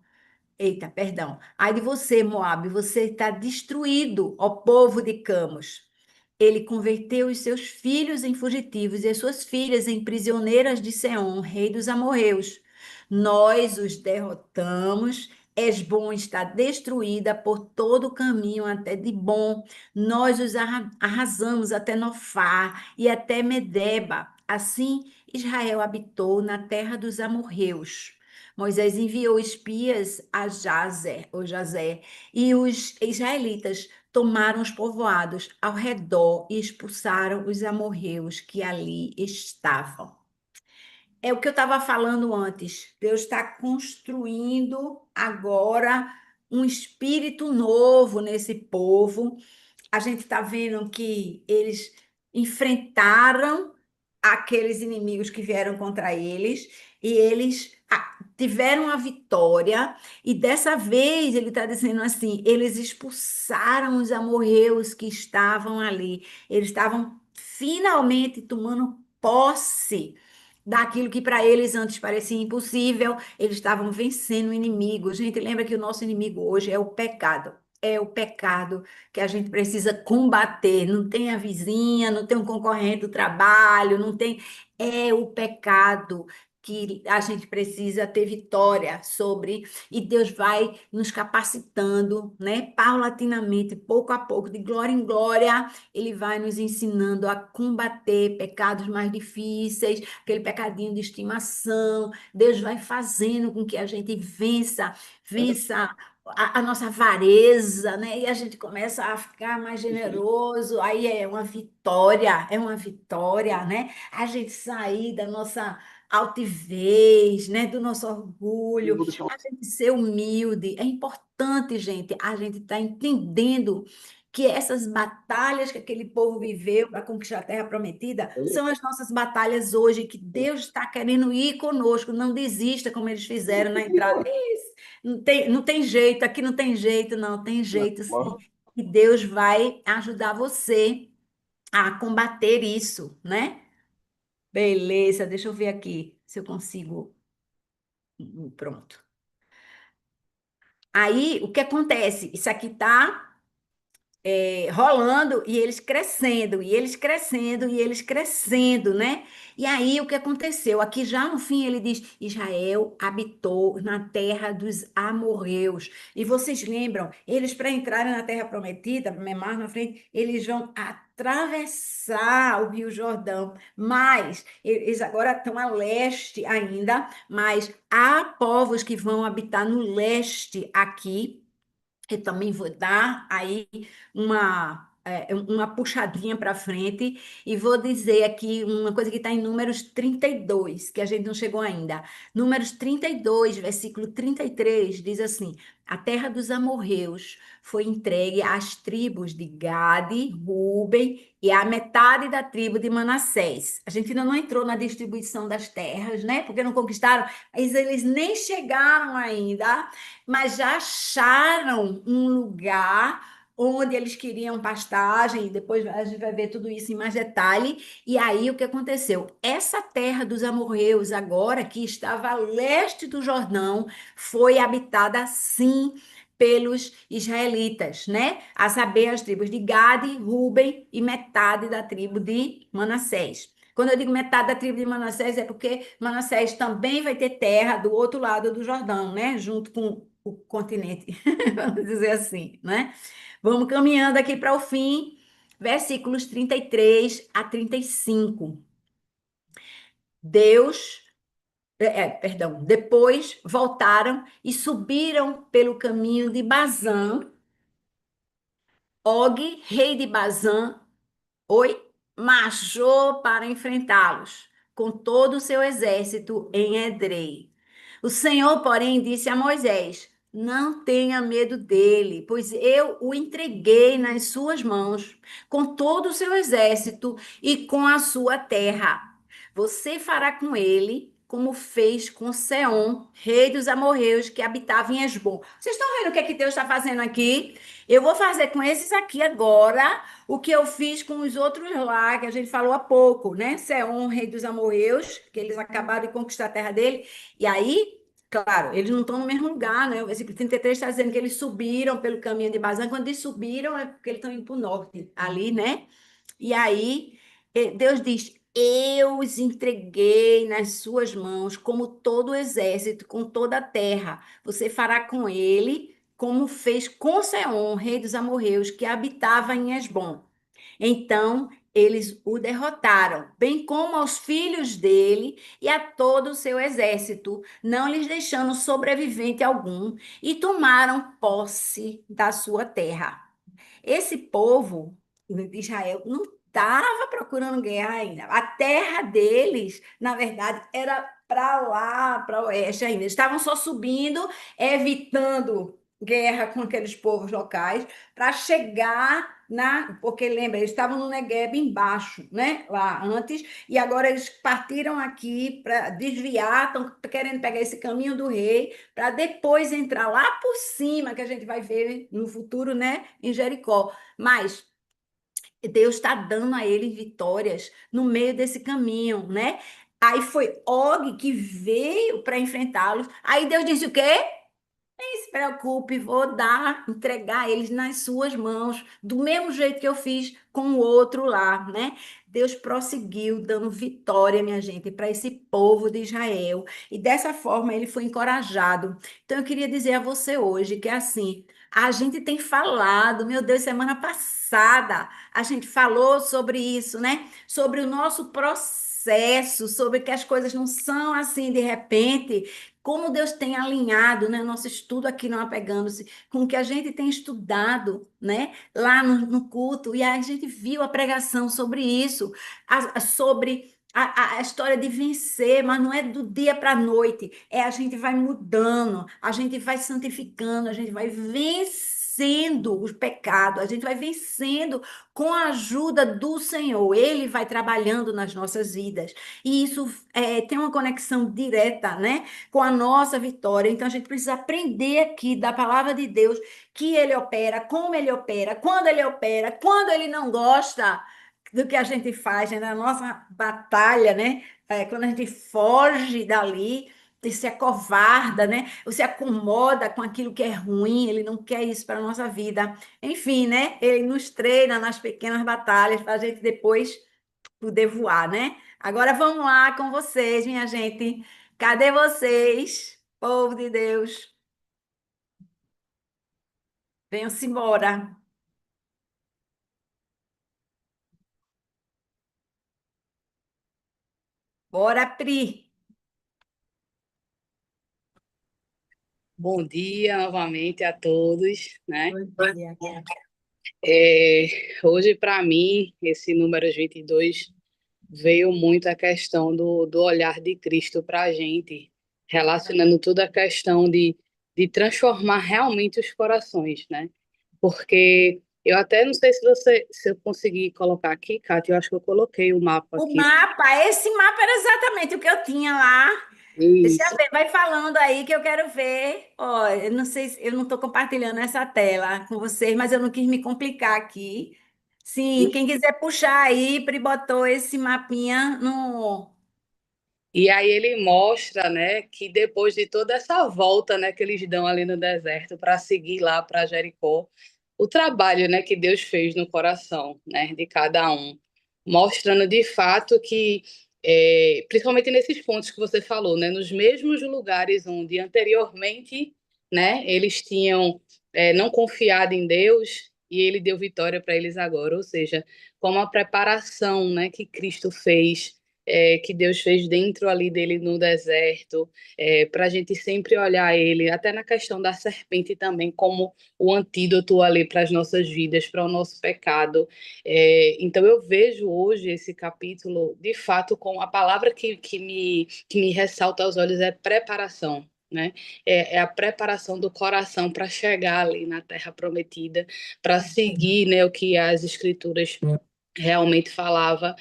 Eita, perdão. Ai de você, Moabe, você está destruído, ó povo de Camus. Ele converteu os seus filhos em fugitivos e as suas filhas em prisioneiras de Seom, rei dos amorreus. Nós os derrotamos. Esbom está destruída por todo o caminho até Dibom. Nós os arrasamos até Nofá e até Medeba. Assim, Israel habitou na terra dos amorreus. Moisés enviou espias a Jazer, ou Jazé, e os israelitas tomaram os povoados ao redor e expulsaram os amorreus que ali estavam. É o que eu estava falando antes. Deus está construindo agora um espírito novo nesse povo. A gente está vendo que eles enfrentaram aqueles inimigos que vieram contra eles e eles tiveram a vitória. E dessa vez ele está dizendo assim: eles expulsaram os amorreus que estavam ali. Eles estavam finalmente tomando posse daquilo que para eles antes parecia impossível. Eles estavam vencendo o inimigo. Gente, lembra que o nosso inimigo hoje é o pecado. É o pecado que a gente precisa combater. Não tem a vizinha, não tem um concorrente do trabalho, não tem. É o pecado que a gente precisa ter vitória sobre, e Deus vai nos capacitando, né, paulatinamente, pouco a pouco, de glória em glória, Ele vai nos ensinando a combater pecados mais difíceis, aquele pecadinho de estimação. Deus vai fazendo com que a gente vença a nossa avareza, né? E a gente começa a ficar mais generoso, aí é uma vitória, né? A gente sair da nossa altivez, né? Do nosso orgulho, a gente ser humilde. É importante, gente, a gente estar entendendo que essas batalhas que aquele povo viveu para conquistar a Terra Prometida são as nossas batalhas hoje, que Deus está querendo ir conosco. Não desista como eles fizeram na entrada. Não tem jeito, aqui não tem jeito, não, tem jeito sim. E Deus vai ajudar você a combater isso, né? Beleza, deixa eu ver aqui se eu consigo. Pronto. Aí, o que acontece? Isso aqui tá rolando e eles crescendo, e eles crescendo, e eles crescendo, né? E aí o que aconteceu? Aqui já no fim ele diz: Israel habitou na terra dos amorreus. E vocês lembram, eles para entrarem na terra prometida, mais na frente, eles vão atravessar o Rio Jordão, mas eles agora estão a leste ainda, mas há povos que vão habitar no leste aqui. Eu também vou dar aí uma puxadinha para frente e vou dizer aqui uma coisa que está em Números 32 que a gente não chegou ainda. Números 32 versículo 33 diz assim: a terra dos amorreus foi entregue às tribos de Gade, Ruben e à metade da tribo de Manassés. A gente ainda não entrou na distribuição das terras, né? Porque não conquistaram, mas eles nem chegaram ainda, mas já acharam um lugar onde eles queriam pastagem, e depois a gente vai ver tudo isso em mais detalhe. E aí o que aconteceu? Essa terra dos amorreus, agora que estava a leste do Jordão, foi habitada sim pelos israelitas, né? A saber, as tribos de Gade, Ruben e metade da tribo de Manassés. Quando eu digo metade da tribo de Manassés, é porque Manassés também vai ter terra do outro lado do Jordão, né? Junto com o continente, vamos dizer assim, né? Vamos caminhando aqui para o fim, versículos 33 a 35. Deus, perdão, depois voltaram e subiram pelo caminho de Bazã. Og, rei de Bazã, oi, marchou para enfrentá-los, com todo o seu exército em Edrei. O Senhor, porém, disse a Moisés: não tenha medo dele, pois eu o entreguei nas suas mãos, com todo o seu exército e com a sua terra. Você fará com ele como fez com Seom, rei dos amorreus, que habitava em Hesbom. Vocês estão vendo o que é que Deus está fazendo aqui? Eu vou fazer com esses aqui agora o que eu fiz com os outros lá, que a gente falou há pouco, né? Seom, rei dos amorreus, que eles acabaram de conquistar a terra dele. E aí, claro, eles não estão no mesmo lugar, né? O versículo 33 está dizendo que eles subiram pelo caminho de Bazã. Quando eles subiram, é porque eles estão indo para o norte, ali, né? E aí, Deus diz: Eu os entreguei nas suas mãos, como todo o exército, com toda a terra. Você fará com ele como fez com Seom, rei dos amorreus, que habitava em Hesbom. Então eles o derrotaram, bem como aos filhos dele e a todo o seu exército, não lhes deixando sobrevivente algum, e tomaram posse da sua terra. Esse povo de Israel não estava procurando guerra ainda. A terra deles, na verdade, era para lá, para o oeste ainda. Eles estavam só subindo, evitando guerra com aqueles povos locais, para chegar na. Porque lembra, eles estavam no Negueb embaixo, né? Lá antes, e agora eles partiram aqui para desviar, estão querendo pegar esse caminho do rei, para depois entrar lá por cima, que a gente vai ver no futuro, né? Em Jericó. Mas Deus está dando a eles vitórias no meio desse caminho, né? Aí foi Og que veio para enfrentá-los. Aí Deus disse o quê? Se preocupe, vou dar, entregar eles nas suas mãos, do mesmo jeito que eu fiz com o outro lá, né? Deus prosseguiu dando vitória, minha gente, para esse povo de Israel. E dessa forma ele foi encorajado. Então eu queria dizer a você hoje que assim, a gente tem falado, meu Deus, semana passada a gente falou sobre isso, né? Sobre o nosso processo, sobre que as coisas não são assim de repente, como Deus tem alinhado, né, nosso estudo aqui não apegando-se com o que a gente tem estudado, né, lá no culto, e a gente viu a pregação sobre isso, sobre a história de vencer, mas não é do dia para a noite, é a gente vai mudando, a gente vai santificando, a gente vai vencendo os pecados, a gente vai vencendo com a ajuda do Senhor, Ele vai trabalhando nas nossas vidas, e isso tem uma conexão direta, né? Com a nossa vitória. Então a gente precisa aprender aqui da palavra de Deus que ele opera, como ele opera, quando ele não gosta do que a gente faz, né? Na nossa batalha, né? Quando a gente foge dali e se acovarda, né? Ou se acomoda com aquilo que é ruim, ele não quer isso para a nossa vida. Enfim, né? Ele nos treina nas pequenas batalhas para a gente depois poder voar, né? Agora vamos lá com vocês, minha gente. Cadê vocês, povo de Deus? Venham-se embora. Bora, Pri. Bom dia novamente a todos, né? Bom dia. É, hoje, para mim, esse número 22 veio muito a questão do olhar de Cristo para a gente, relacionando toda a questão de transformar realmente os corações, né? Porque eu até não sei se eu consegui colocar aqui, Kátia, eu acho que eu coloquei o mapa O aqui. mapa, esse mapa era exatamente o que eu tinha lá. Deixa eu Isso. ver, vai falando aí que eu quero ver. Ó, eu não sei, eu não estou compartilhando essa tela com vocês, mas eu não quis me complicar aqui. Sim, quem quiser puxar aí, Pri botou esse mapinha no. E aí ele mostra, né, que depois de toda essa volta, né, que eles dão ali no deserto para seguir lá para Jericó, o trabalho, né, que Deus fez no coração, né, de cada um, mostrando de fato que, principalmente nesses pontos que você falou, né, nos mesmos lugares onde anteriormente, né, eles tinham não confiado em Deus e Ele deu vitória para eles agora, ou seja, como a preparação, né, que Cristo fez que Deus fez dentro ali dele no deserto, para a gente sempre olhar ele, até na questão da serpente também, como o antídoto ali para as nossas vidas, para o nosso pecado. Então eu vejo hoje esse capítulo, de fato, com a palavra que me ressalta aos olhos é preparação. Né? É a preparação do coração para chegar ali na Terra Prometida, para seguir, né, o que as Escrituras realmente falava,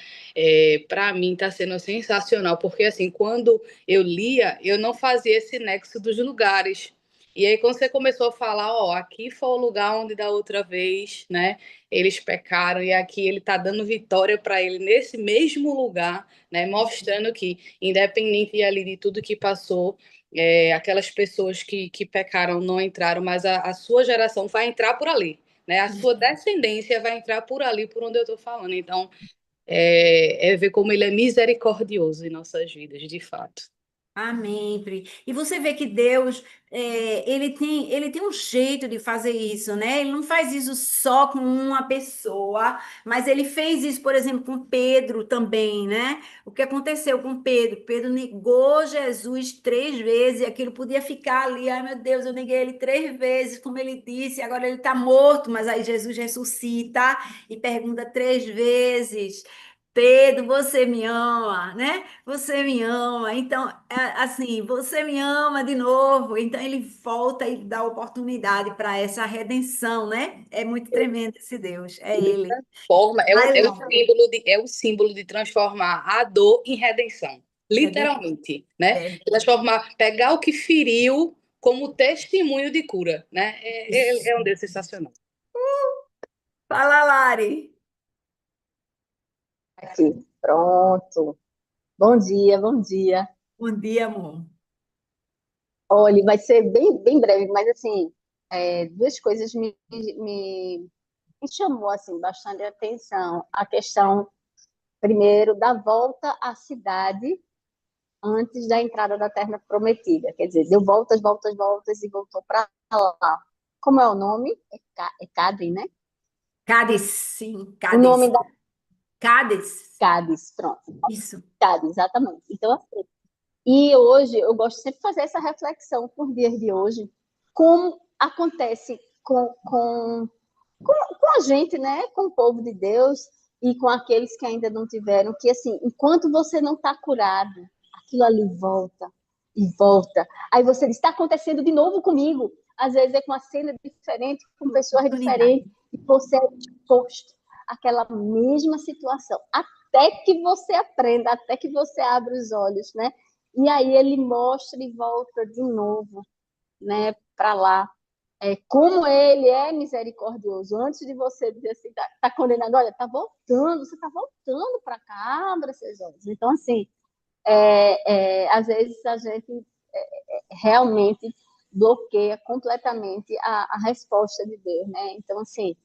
para mim está sendo sensacional, porque assim, quando eu lia, eu não fazia esse nexo dos lugares. E aí, quando você começou a falar, ó, aqui foi o lugar onde da outra vez, né, eles pecaram, e aqui ele está dando vitória para ele nesse mesmo lugar, né, mostrando que, independente ali de tudo que passou, aquelas pessoas que pecaram não entraram, mas a sua geração vai entrar por ali, né? A sua descendência vai entrar por ali, por onde eu estou falando. Então, é ver como ele é misericordioso em nossas vidas, de fato. Amém, Pri. E você vê que Deus, ele tem um jeito de fazer isso, né? Ele não faz isso só com uma pessoa, mas ele fez isso, por exemplo, com Pedro também, né? O que aconteceu com Pedro? Pedro negou Jesus 3 vezes, e aquilo podia ficar ali, ai meu Deus, eu neguei ele 3 vezes, como ele disse, agora ele está morto, mas aí Jesus ressuscita e pergunta 3 vezes. Pedro, você me ama, né? Você me ama. Então, assim, você me ama de novo. Então, ele volta e dá oportunidade para essa redenção, né? É muito tremendo esse Deus. É Ele ele. transforma, Vai é o lá. símbolo de transformar a dor em redenção. Redenção. Literalmente, né? É Transformar, pegar o que feriu como testemunho de cura, né? É isso. um Deus sensacional. Fala, Lari. Aqui, pronto. Bom dia, bom dia. Bom dia, amor. Olha, vai ser bem breve, mas assim, duas coisas me chamou assim bastante atenção. A questão, primeiro, da volta à cidade antes da entrada da Terra Prometida. Quer dizer, deu voltas, voltas, voltas e voltou para lá. Como é o nome? É Cadem, né? Cádiz, sim, O nome Cádiz. da Cádiz. Cádiz, pronto. Isso. Cádiz, exatamente. Então, assim, e hoje eu gosto sempre de fazer essa reflexão por dias de hoje, como acontece com a gente, né? Com o povo de Deus e com aqueles que ainda não tiveram, que assim, enquanto você não está curado, aquilo ali volta e volta. Aí você diz, está acontecendo de novo comigo. Às vezes é com uma cena diferente, com pessoas Oportunidade. diferentes, e você é exposto àquela mesma situação. Até que você aprenda, até que você abra os olhos, né? E aí ele mostra e volta de novo, né, para lá. Como ele é misericordioso. Antes de você dizer assim, tá condenado, olha, tá voltando, você tá voltando para cá, abra seus olhos. Então, assim, às vezes a gente realmente bloqueia completamente a resposta de Deus, né? Então, assim,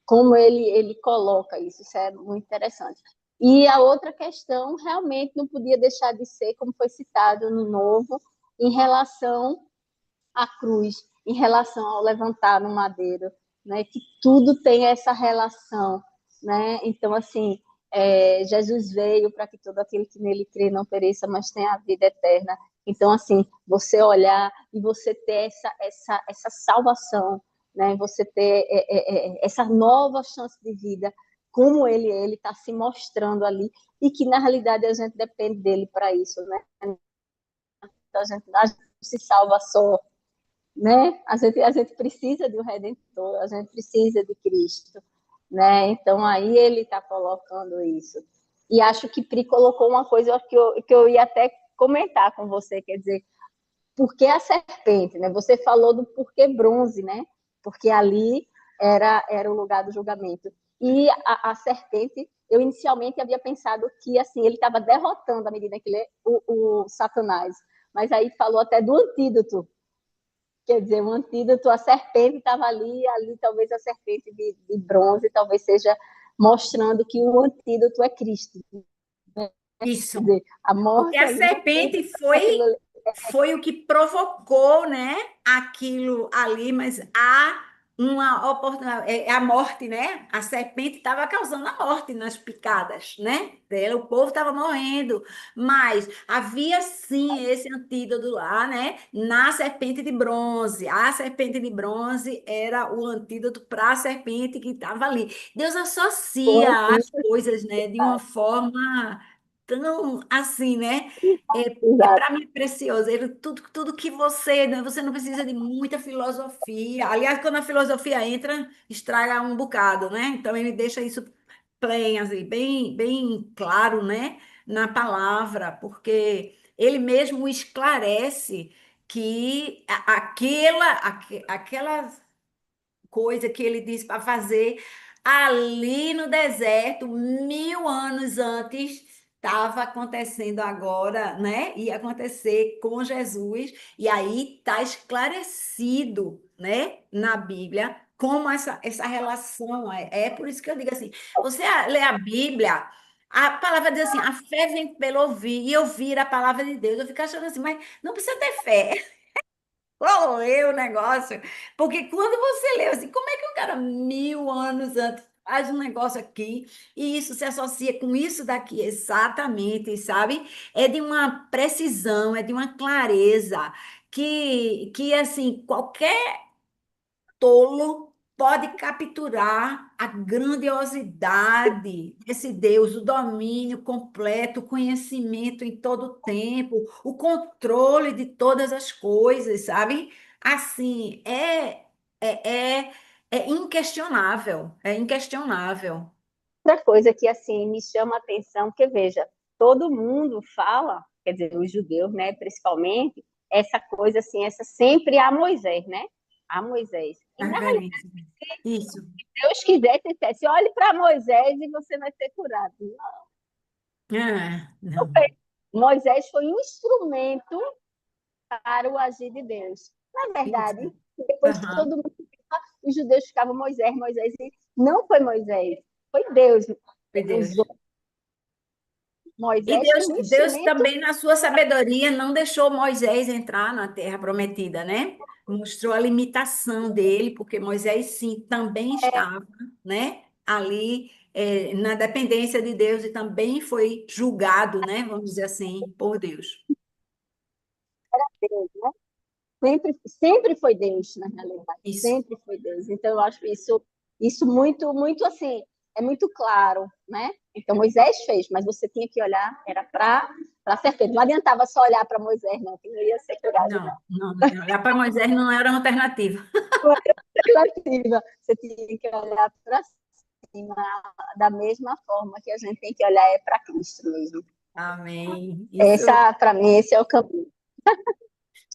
como ele coloca isso é muito interessante. E a outra questão realmente não podia deixar de ser, como foi citado no Novo, em relação à cruz, em relação ao levantar no madeiro, né? Que tudo tem essa relação, né? Então, assim, Jesus veio para que todo aquele que nele crê não pereça, mas tenha a vida eterna. Então, assim, você olhar e você ter essa salvação, né? Você ter essa nova chance de vida, como ele está se mostrando ali, e que na realidade a gente depende dele para isso, né? Então, a gente se salva só, né? A gente precisa de um Redentor, a gente precisa de Cristo, né? Então aí ele está colocando isso. E acho que Pri colocou uma coisa que eu ia até comentar com você, quer dizer, por que a serpente, né? Você falou do porquê bronze, né? Porque ali era o lugar do julgamento. E a serpente, eu inicialmente havia pensado que assim ele estava derrotando à medida que ele o Satanás, mas aí falou até do antídoto. Quer dizer, um antídoto, a serpente estava ali talvez a serpente de bronze, talvez seja mostrando que o antídoto é Cristo. Quer Isso. dizer, a Porque morte a ali, serpente aquilo ali. foi o que provocou, né, aquilo ali, mas há uma oportunidade, é a morte, né? A serpente estava causando a morte nas picadas, né? Dela, o povo estava morrendo, mas havia sim esse antídoto lá, né? Na serpente de bronze. A serpente de bronze era o antídoto para a serpente que estava ali. Deus O associa as antídoto, coisas, né, de uma forma tão assim, né? exato. Para mim precioso. Tudo que você, né? Você não precisa de muita filosofia. Aliás, quando a filosofia entra, estraga um bocado, né? Então ele deixa isso plain, assim, bem claro, né, na palavra, porque ele mesmo esclarece que aquela coisa que ele disse para fazer ali no deserto, 1000 anos antes, estava acontecendo agora, né? Ia acontecer com Jesus, e aí está esclarecido, né, na Bíblia, como essa relação é. É por isso que eu digo assim: você lê a Bíblia. A palavra diz assim: a fé vem pelo ouvir, e ouvir a palavra de Deus. Eu fico achando assim, mas não precisa ter fé. Vou ler o negócio, porque quando você lê assim, como é que um cara 1000 anos antes faz um negócio aqui e isso se associa com isso daqui exatamente, sabe? É de uma precisão, é de uma clareza que assim, qualquer tolo pode capturar a grandiosidade desse Deus, o domínio completo, o conhecimento em todo o tempo, o controle de todas as coisas, sabe? Assim, é inquestionável, é inquestionável. Outra coisa que assim me chama a atenção, porque veja, todo mundo fala, quer dizer, os judeus, né, principalmente, essa coisa assim, essa sempre a Moisés, né? A Moisés. E na realidade, Referência. Isso. se Deus quiser, se dissesse, olhe para Moisés e você vai ser curado. Ah, Não não. foi. Moisés foi um instrumento para o agir de Deus. Na Isso. verdade, depois Aham. todo mundo, os judeus ficavam Moisés, Moisés, e não foi Moisés, foi Deus. Meu Deus. Usou E Moisés Deus, como um Deus instrumento. também, na sua sabedoria, não deixou Moisés entrar na terra prometida, né? Mostrou a limitação dele, porque Moisés, sim, também estava, né? Ali, na dependência de Deus e também foi julgado, né? Vamos dizer assim, por Deus. Deus, né? Sempre foi Deus, na realidade, Isso. sempre foi Deus. Então, eu acho isso muito, muito assim, é muito claro, né? Então, Moisés fez, mas você tinha que olhar, era para ser feito. Não adiantava só olhar para Moisés, não, que não ia ser curado, Não, não. não, olhar para Moisés não era uma alternativa. Não era alternativa. Você tinha que olhar para cima, da mesma forma que a gente tem que olhar é para Cristo mesmo. Amém. Isso, Essa, para mim, esse é o caminho.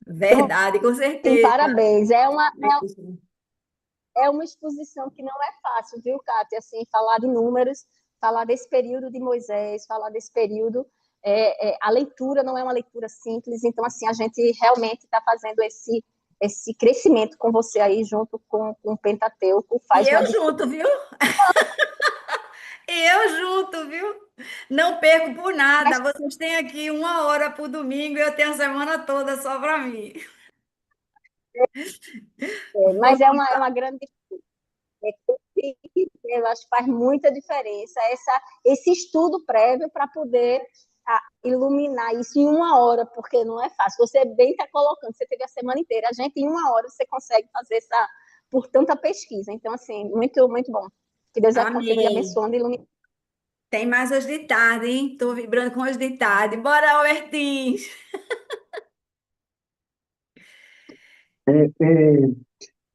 Então, verdade, com sim, certeza. parabéns. É isso. É uma exposição que não é fácil, viu, Kátia? Assim, falar de números, falar desse período de Moisés, falar desse período. A leitura não é uma leitura simples, então, assim, a gente realmente está fazendo esse crescimento com você aí, junto com o Pentateuco, E faz uma eu diferença. junto, viu? Eu junto, viu? Não perco por nada. Mas, Vocês têm aqui 1 hora por domingo e eu tenho a semana toda só para mim. mas Vamos é uma grande eu acho que faz muita diferença esse estudo prévio para poder iluminar isso em 1 hora, porque não é fácil. Você bem está colocando, você teve a semana inteira, a gente em 1 hora você consegue fazer por tanta pesquisa. Então, assim, muito, muito bom. Que Deus continue Amém. abençoando e iluminando. Tem mais hoje de tarde, hein? Estou vibrando com hoje de tarde. Bora, Albertins!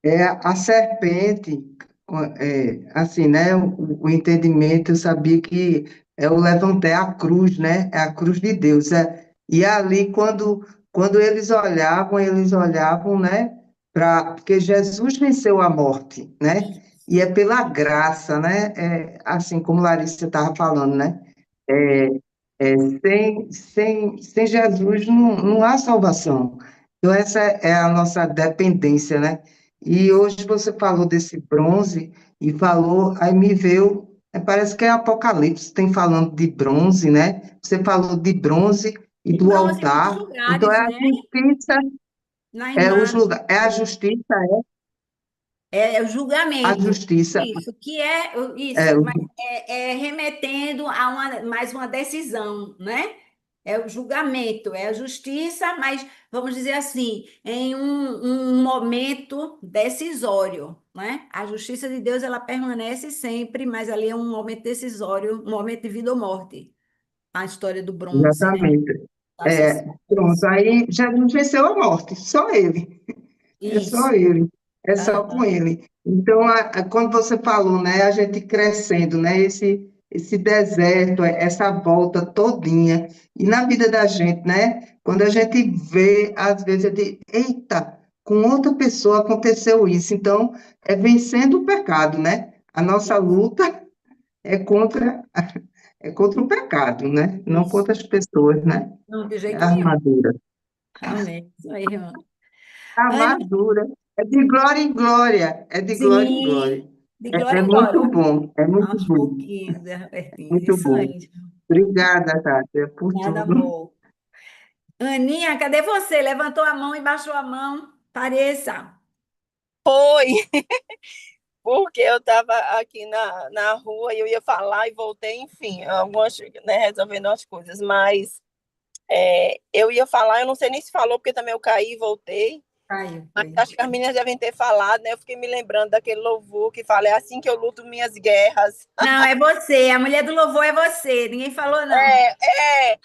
É a serpente, assim, né? O entendimento, eu sabia que é o levantar, é a cruz, né? É a cruz de Deus. E ali, quando eles olhavam, né? Porque Jesus venceu a morte, né? E é pela graça, né? Assim como Larissa estava falando, né? É, sem Jesus não há salvação. Então, essa é a nossa dependência, né? E hoje você falou desse bronze e falou, aí me veio, parece que é Apocalipse, tem falando de bronze, né? Você falou de bronze e De do bronze dos altar. Então, lugares, né? Na é os imagem. lugares, é a justiça, É o a julgamento. justiça, Isso, que é é, isso, mas é remetendo a mais uma decisão, né? É o julgamento, é a justiça, mas vamos dizer assim, em um momento decisório, né? A justiça de Deus ela permanece sempre, mas ali é um momento decisório, um momento de vida ou morte. A história do bronze, né? exatamente. Tá associado a Pronto, isso. aí Jesus venceu a morte, só ele. É só Isso. ele, é só com Aham. ele. Então, quando você falou, né, a gente crescendo, né, esse deserto, essa volta todinha. E na vida da gente, né? Quando a gente vê, às vezes, eu digo, eita, com outra pessoa aconteceu isso. Então, é vencendo o pecado, né? A nossa luta é contra, é contra o pecado, né? Não Isso. contra as pessoas, né? Não, de É jeito a nenhum. armadura. Amém. Isso aí, irmã. A Anne, armadura é de glória em glória, é de glória em glória. sim, de glória É em muito glória. bom, é muito Aos bom, pouquinhos, Bertinho. muito Isso bom. aí. Obrigada, Tati, por Nada, tudo. amor. Aninha, cadê você? Levantou a mão e baixou a mão. Pareça. Foi, porque eu estava aqui na rua e eu ia falar e voltei, enfim, algumas, né, resolvendo as coisas, mas eu ia falar, eu não sei nem se falou, porque também eu caí e voltei, Caiu, mas foi. acho que as meninas devem ter falado, né? Eu fiquei me lembrando daquele louvor que fala, é assim que eu luto minhas guerras. Não, é você. A mulher do louvor é você. Ninguém falou, não. É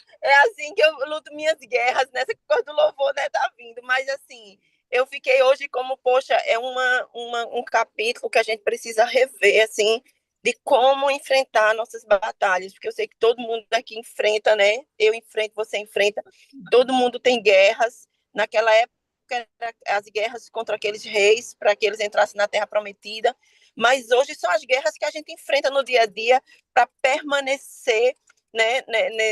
assim que eu luto minhas guerras, nessa coisa do louvor, né, tá vindo, mas assim, eu fiquei hoje como, poxa, é um capítulo que a gente precisa rever, assim, de como enfrentar nossas batalhas, porque eu sei que todo mundo aqui enfrenta, né, eu enfrento, você enfrenta, todo mundo tem guerras, naquela época, as guerras contra aqueles reis, para que eles entrassem na Terra Prometida, mas hoje são as guerras que a gente enfrenta no dia a dia para permanecer, né,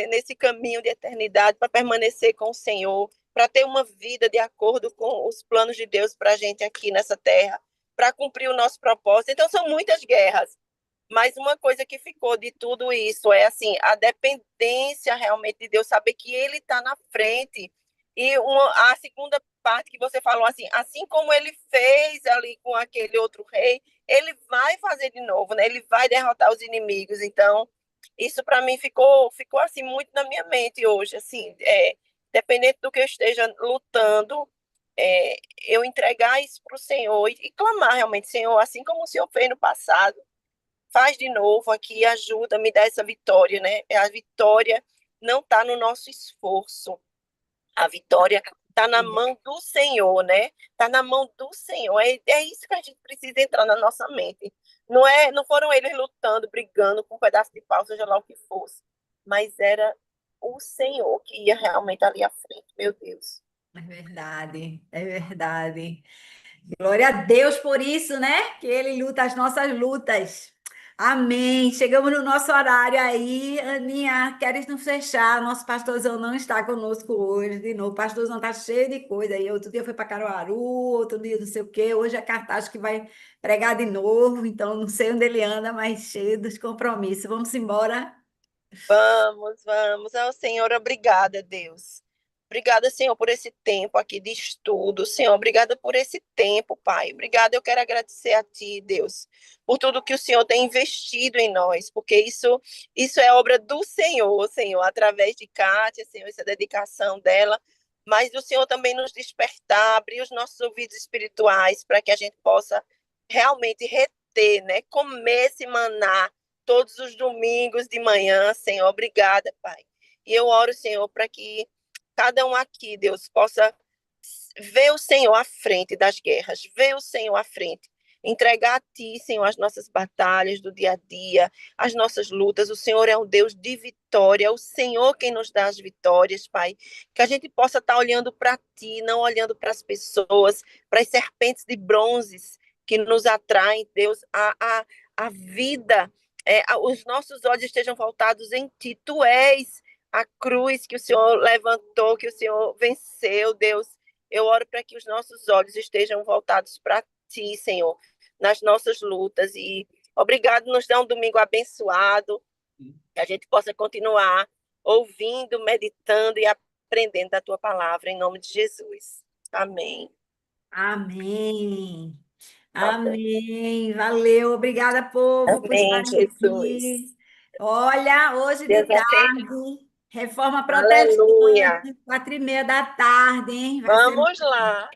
nesse caminho de eternidade, para permanecer com o Senhor, para ter uma vida de acordo com os planos de Deus para a gente aqui nessa terra, para cumprir o nosso propósito. Então, são muitas guerras. Mas uma coisa que ficou de tudo isso é assim, a dependência realmente de Deus, saber que Ele está na frente. E a segunda parte que você falou assim como Ele fez ali com aquele outro rei, Ele vai fazer de novo, né? Ele vai derrotar os inimigos. Então, isso para mim ficou assim muito na minha mente hoje, assim, dependente do que eu esteja lutando, eu entregar isso para o Senhor e clamar realmente, Senhor, assim como o Senhor fez no passado, faz de novo aqui, ajuda, me dá essa vitória, né? A vitória não está no nosso esforço, a vitória está na mão do Senhor, né? Está na mão do Senhor. É isso que a gente precisa entrar na nossa mente. Não foram eles lutando, brigando com um pedaço de pau, seja lá o que fosse, mas era o Senhor que ia realmente ali à frente. Meu Deus. É verdade, é verdade. Glória a Deus por isso, né? Que Ele luta as nossas lutas. Amém. Chegamos no nosso horário aí. Aninha, queres nos fechar? Nosso pastorzão não está conosco hoje. De novo, o pastorzão está cheio de coisa aí. Outro dia foi para Caruaru, outro dia não sei o quê. Hoje é cartaz que vai pregar de novo. Então, não sei onde ele anda, mas cheio dos compromissos. Vamos embora. Vamos, vamos. Ao Senhor, obrigada, Deus. Obrigada, Senhor, por esse tempo aqui de estudo. Senhor, obrigada por esse tempo, Pai. Obrigada, eu quero agradecer a Ti, Deus, por tudo que o Senhor tem investido em nós, porque isso é obra do Senhor, Senhor, através de Kátia, Senhor, essa dedicação dela, mas do Senhor também nos despertar, abrir os nossos ouvidos espirituais para que a gente possa realmente reter, né? Comer esse maná todos os domingos de manhã, Senhor. Obrigada, Pai. E eu oro, Senhor, para que cada um aqui, Deus, possa ver o Senhor à frente das guerras, ver o Senhor à frente. Entregar a Ti, Senhor, as nossas batalhas do dia a dia, as nossas lutas. O Senhor é um Deus de vitória, o Senhor quem nos dá as vitórias, Pai. Que a gente possa estar olhando para Ti, não olhando para as pessoas, para as serpentes de bronzes que nos atraem, Deus, a vida, os nossos olhos estejam voltados em Ti. Tu és a cruz que o Senhor levantou, que o Senhor venceu, Deus. Eu oro para que os nossos olhos estejam voltados para Ti, Senhor, nas nossas lutas. E obrigado, nos dá um domingo abençoado, que a gente possa continuar ouvindo, meditando e aprendendo da Tua palavra, em nome de Jesus. Amém. Amém. Tá bom. Amém. Valeu. Obrigada, povo, por Amém, estarem Jesus. aqui. Olha, hoje de Deus abençoe. tarde, Reforma Aleluia. Protestante, 4h30 da tarde, hein? Vai ser Vamos lá.